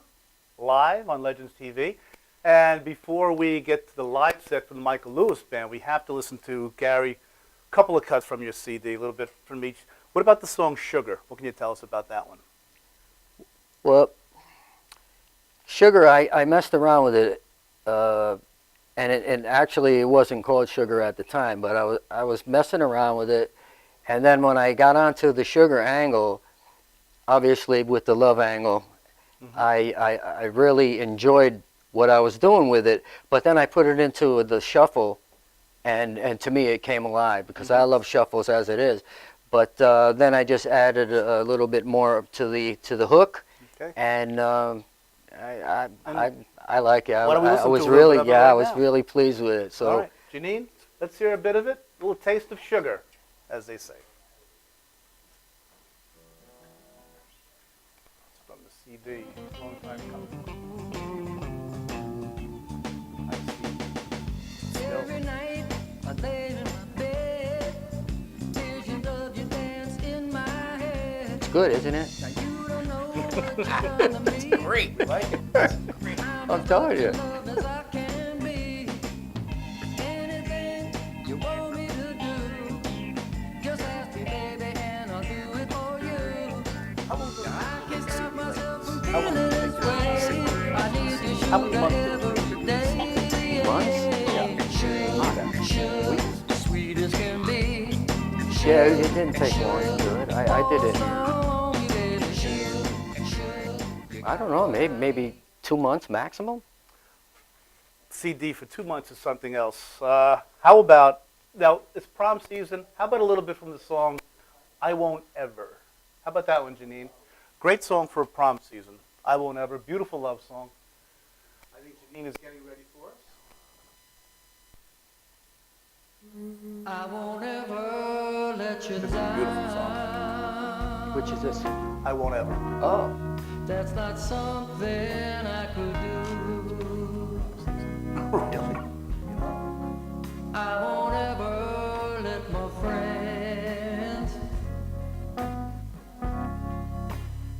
live on Legends TV. And before we get to the live set from the Michael Lewis Band, we have to listen to, Gary, a couple of cuts from your CD, a little bit from each. What about the song Sugar? What can you tell us about that one? Well, Sugar, I messed around with it, and actually it wasn't called Sugar at the time, but I was messing around with it, and then when I got onto the Sugar angle, obviously with the love angle, I really enjoyed what I was doing with it, but then I put it into the shuffle, and to me it came alive, because I love shuffles as it is, but then I just added a little bit more to the hook, and I like it. I was really really pleased with it. So, all right, Janine, let's hear a bit of it. A little taste of sugar, as they say. It's from the CD. Long time coming. Every night I lay in my bed, visions of you dance in my head. it's good, isn't it? Now you don't know what you've done to me. Great. Like it. I'm telling you. Love as I can be. Anything you want me to do, just ask me, baby, and I'll do it for you. I can't stop myself from feeling this way. I need you sugar every day. Months? Sugar, sweet as can be. Yeah, it didn't take long to do it. I did it. I don't know, maybe 2 months maximum. CD for 2 months is something else. How about, now it's prom season, how about a little bit from the song I Won't Ever? How about that one, Janine? Great song for a prom season. I Won't Ever, beautiful love song. I think Janine is getting ready for us. I won't ever let you down. Beautiful song. Which is this? I Won't Ever. Oh. That's not something I could do. Really? I won't ever let my friends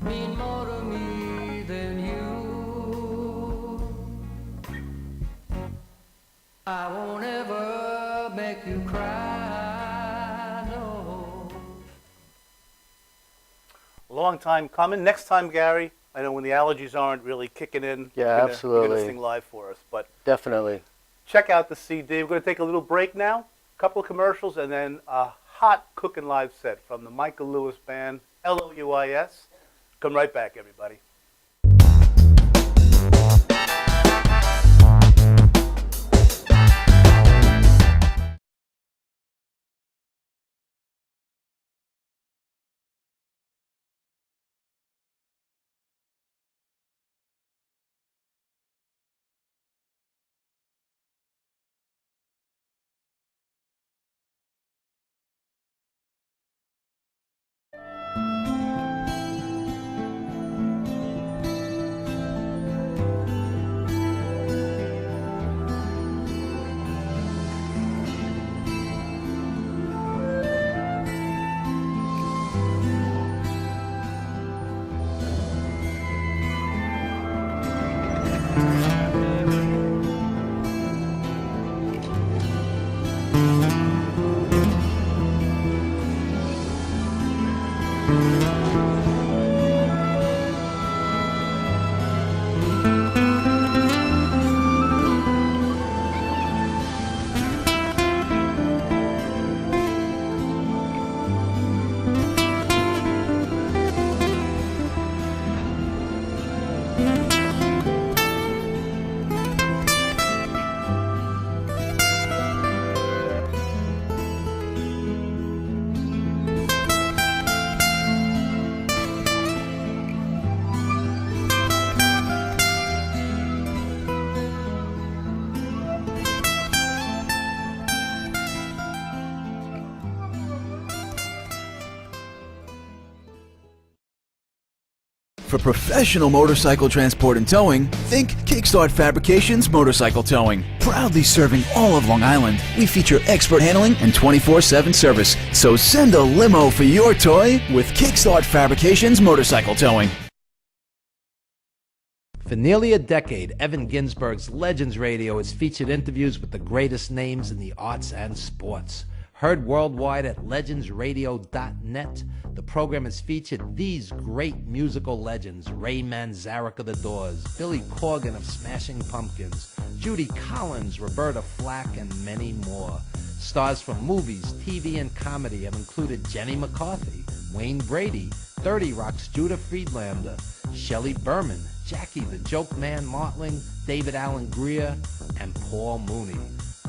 mean more to me than you. I won't ever make you cry, no. Long time coming. Next time, Gary, I know when the allergies aren't really kicking in, Yeah, you're absolutely. going to sing live for us. But Definitely. check out the CD. We're going to take a little break now, a couple of commercials, and then a hot cooking live set from the Michael Lewis Band, LOUIS. Come right back, everybody. For professional motorcycle transport and towing, think Kickstart Fabrications Motorcycle Towing. Proudly serving all of Long Island, we feature expert handling and 24/7 service. So send a limo for your toy with Kickstart Fabrications Motorcycle Towing. For nearly a decade, Evan Ginsberg's Legends Radio has featured interviews with the greatest names in the arts and sports. Heard worldwide at legendsradio.net, the program has featured these great musical legends: Ray Manzarek of The Doors, Billy Corgan of Smashing Pumpkins, Judy Collins, Roberta Flack, and many more. Stars from movies, TV, and comedy have included Jenny McCarthy, Wayne Brady, 30 Rock's Judah Friedlander, Shelley Berman, Jackie the Joke Man Martling, David Allen Greer, and Paul Mooney.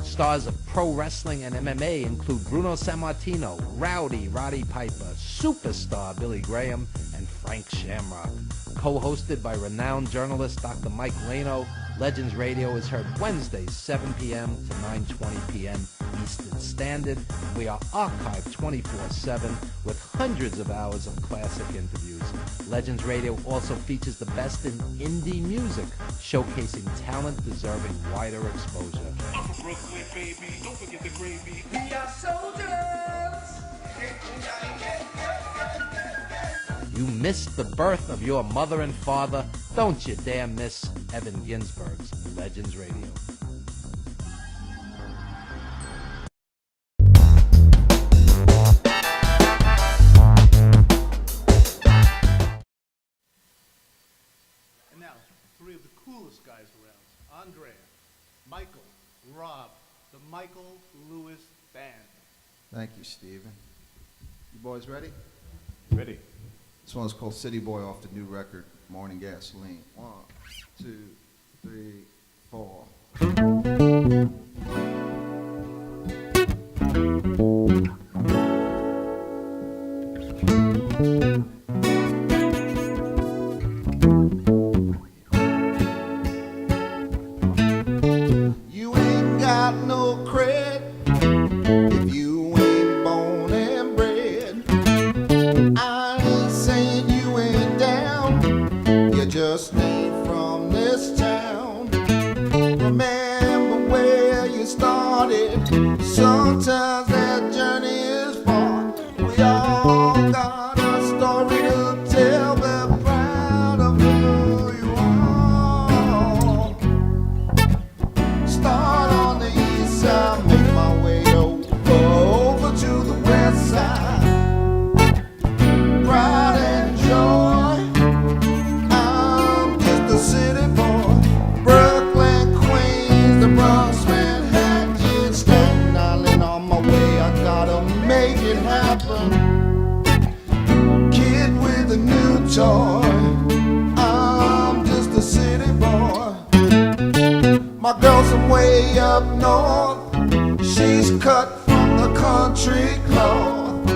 Stars of pro wrestling and MMA include Bruno Sammartino, Rowdy Roddy Piper, Superstar Billy Graham, and Frank Shamrock. Co-hosted by renowned journalist Dr. Mike Lano, Legends Radio is heard Wednesdays 7 p.m. to 9:20 p.m. Eastern Standard. We are archived 24/7 with hundreds of hours of classic interviews. Legends Radio also features the best in indie music, showcasing talent deserving wider exposure. Brooklyn, baby, don't forget the gravy. We are soldiers. You missed the birth of your mother and father. Don't you dare miss Evan Ginsberg's Legends Radio. And now, three of the coolest guys around. Andrea, Michael, Rob, the Michael Lewis Band. Thank you, Steven. You boys ready? Ready. This one's called City Boy off the new record, Morning Gasoline. 1, 2, 3, 4. You ain't got no cred if you ain't born and bred. I ain't saying you ain't down, you just ain't from this town. Remember where you started, sometimes that journey is far. We all got a story to tell, we're proud of who you are. Start on the east side, make my way over to the west side. Pride and joy, I'm just a city boy. Brooklyn, Queens, the Bronx, Manhattan, Staten Island, on my way, I gotta make it happen. Kid with a new toy, I'm just a city boy. My girl's from way up north, she's cut from the country cloth.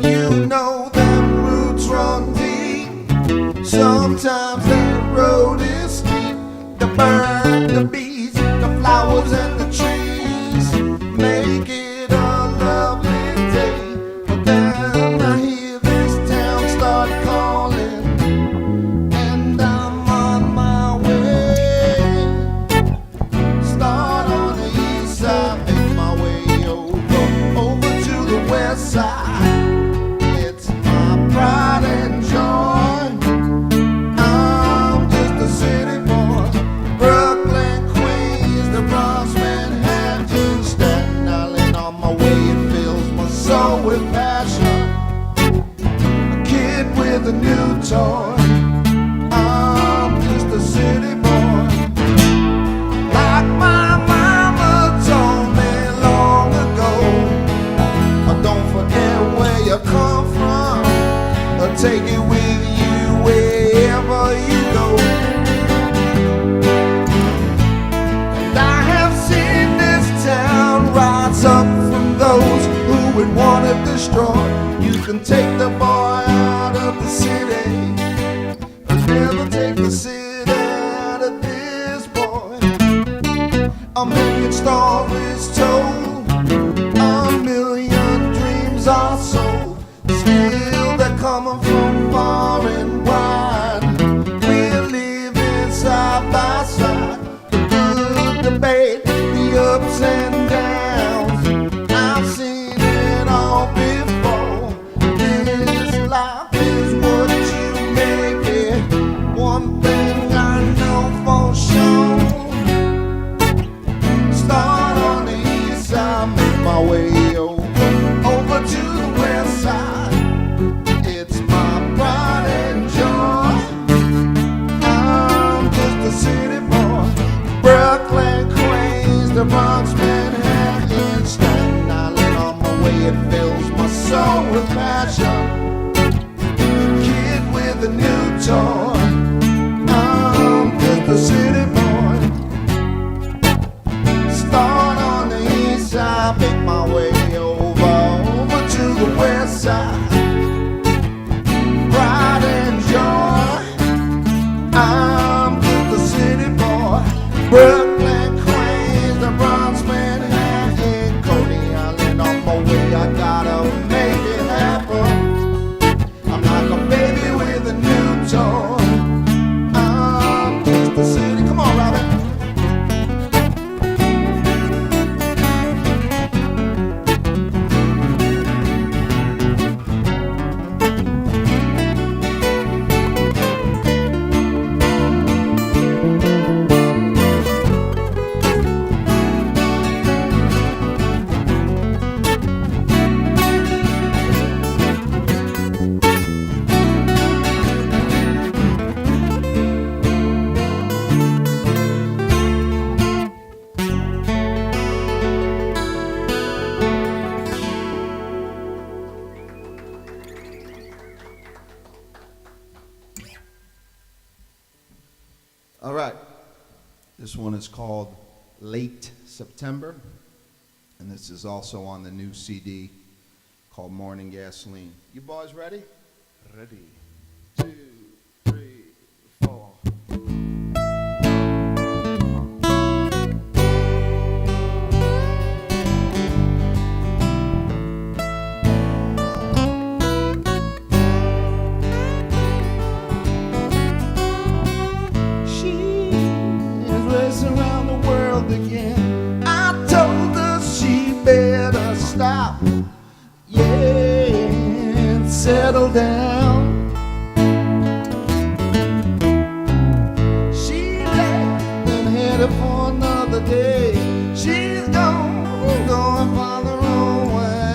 You know them roots run deep, sometimes that road is steep. The bird, the bees, the flowers and the trees make it a lovely day. But then I hear this town start calling, and I'm on my way. Start on the east side, make my way over to the west side. It's my pride and joy, I'm just a city boy. Brooklyn, Queens, the Bronx, Manhattan, Staten Island, on my way, it fills my soul with passion. A kid with a new toy, I'm just a city boy. Like my mama told me long ago, don't forget where you come from, or take it with you wherever you go. And I have seen this town rise up from those who would want to destroy. You can take the boy out of the city, but never take the city out of this boy. A million stories told, a million dreams are sold. Still they're coming from far and wide. soul with passion. Kid with a new toy. I'm just a city boy. Start on the east side, make my way over to the west side. Pride and joy. I'm just a city boy. Brooklyn, Queens, the Bronx, Manhattan, Coney Island, on my way. I gotta make it happen. I'm like a baby with a new toy. I'm just a city. Come on, Robin. All right. This one is called Late September, and this is also on the new CD called Morning Gasoline. You boys ready? Ready. 2, 3, 4. Around the world again. I told her she better stop, yeah, and settle down. She left and headed for another day. She's going for the wrong way.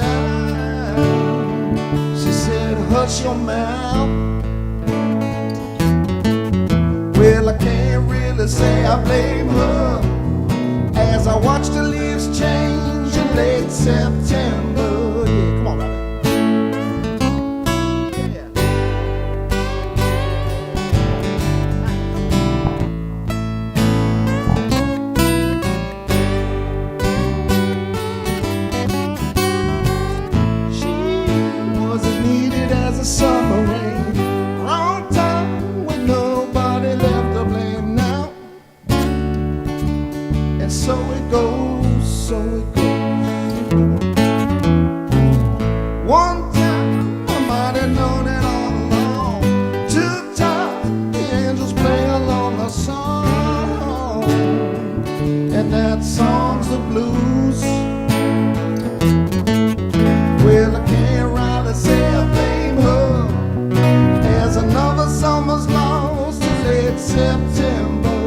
She said, hush your mouth. Well, I can't really say I blame her, as I watch the leaves change in late September. Yeah, come on, Robin. She was as needed as a summer rain. Wrong time when nobody left to blame now. And so it goes, so it goes. One time I might have known it all along. Two times the angels play along the song, and that song's the blues. Well, I can't rightly say I blame her, as another summer's lost to late September.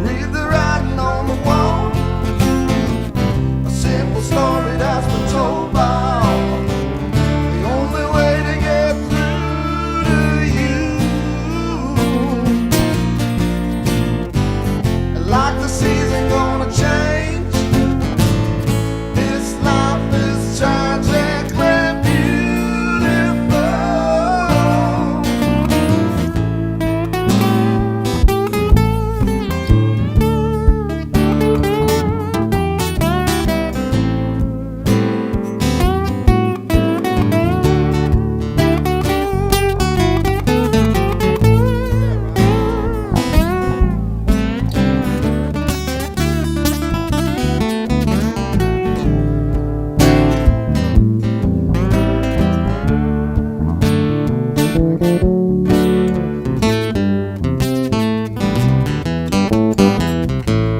Read the writing on the wall, a simple story that's been told by all. The only way to get through to you. Like the season gonna change, this life is tragically beautiful.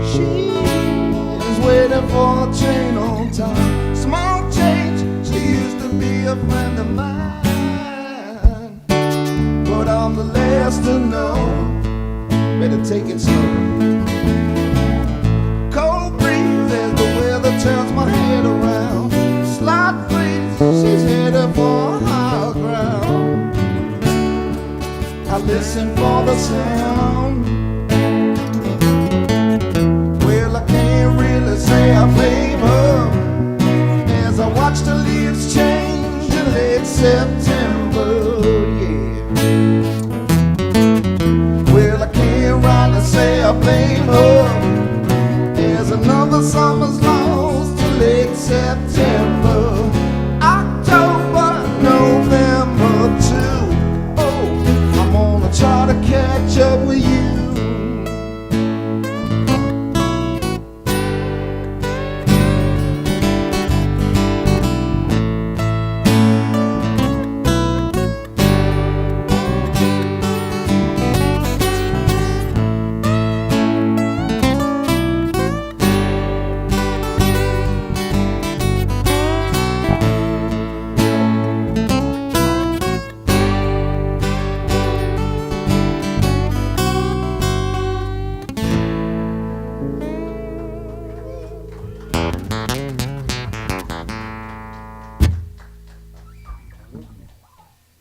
She is waiting for a train on time. Small change, she used to be a friend of mine, but I'm the last to know. Better take it slow. Cold breeze as the weather turns my head around. Slight breeze, she's headed for higher ground. I listen for the sound. I blame her. There's another summer's lost to late September, October, November too. Oh, I'm gonna try to catch up with you.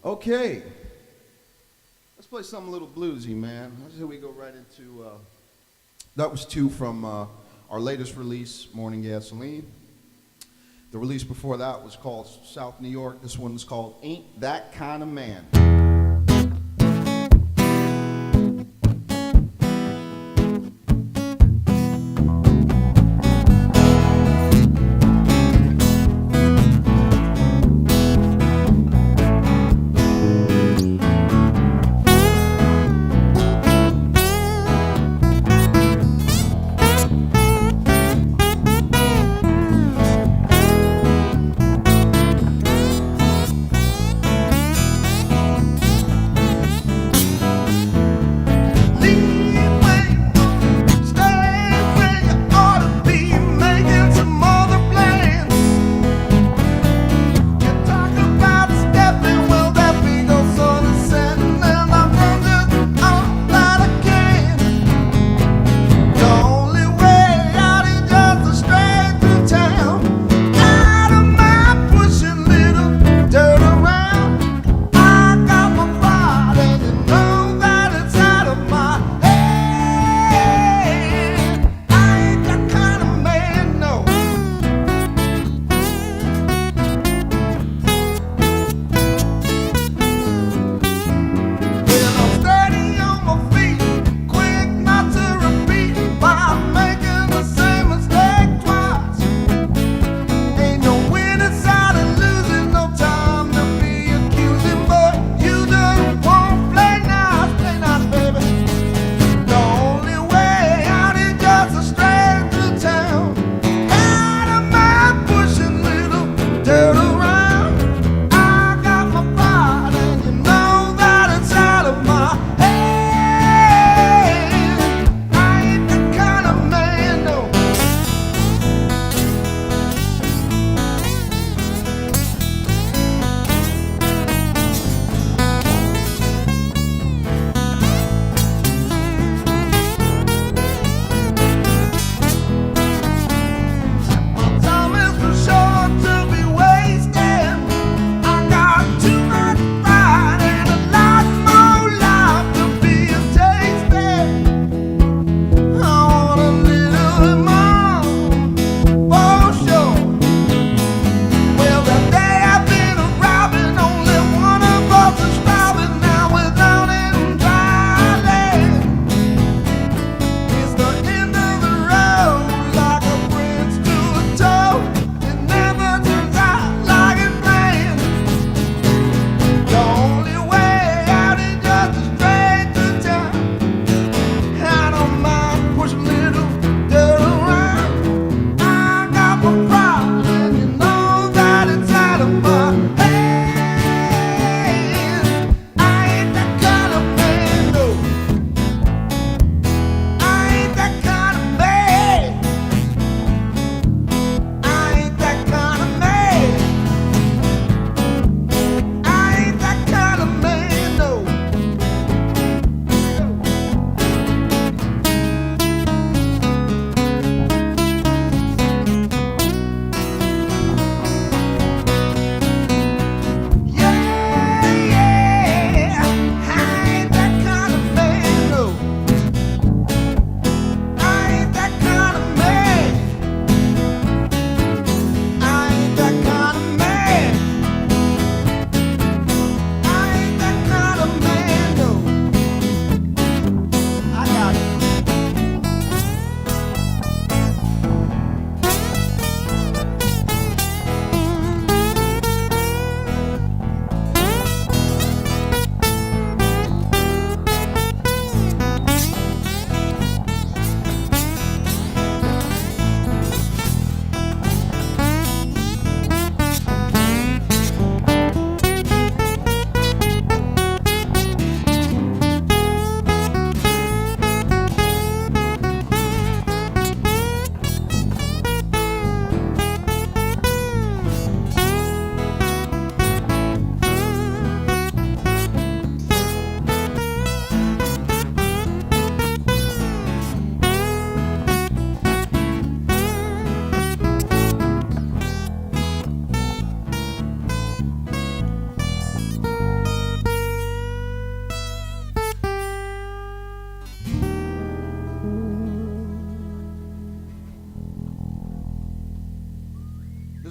Okay, let's play something a little bluesy, man. Here we go right into, that was two from our latest release, Morning Gasoline. The release before that was called South New York. This one's called Ain't That Kind of Man.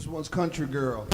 This one's Country Girl.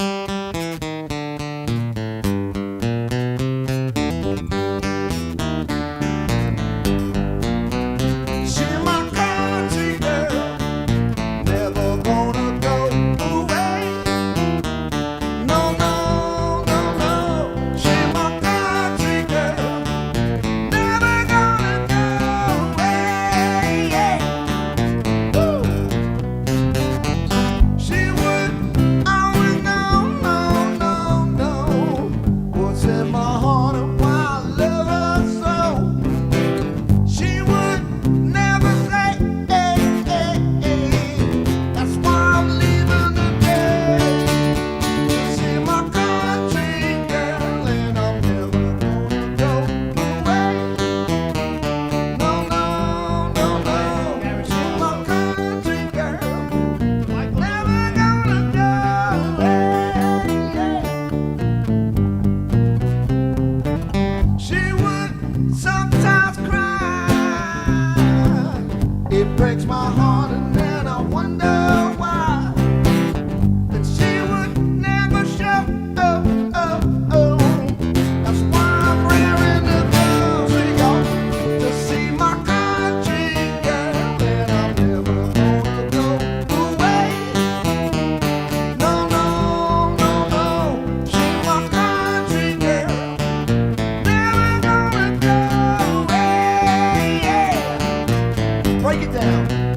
Break it down.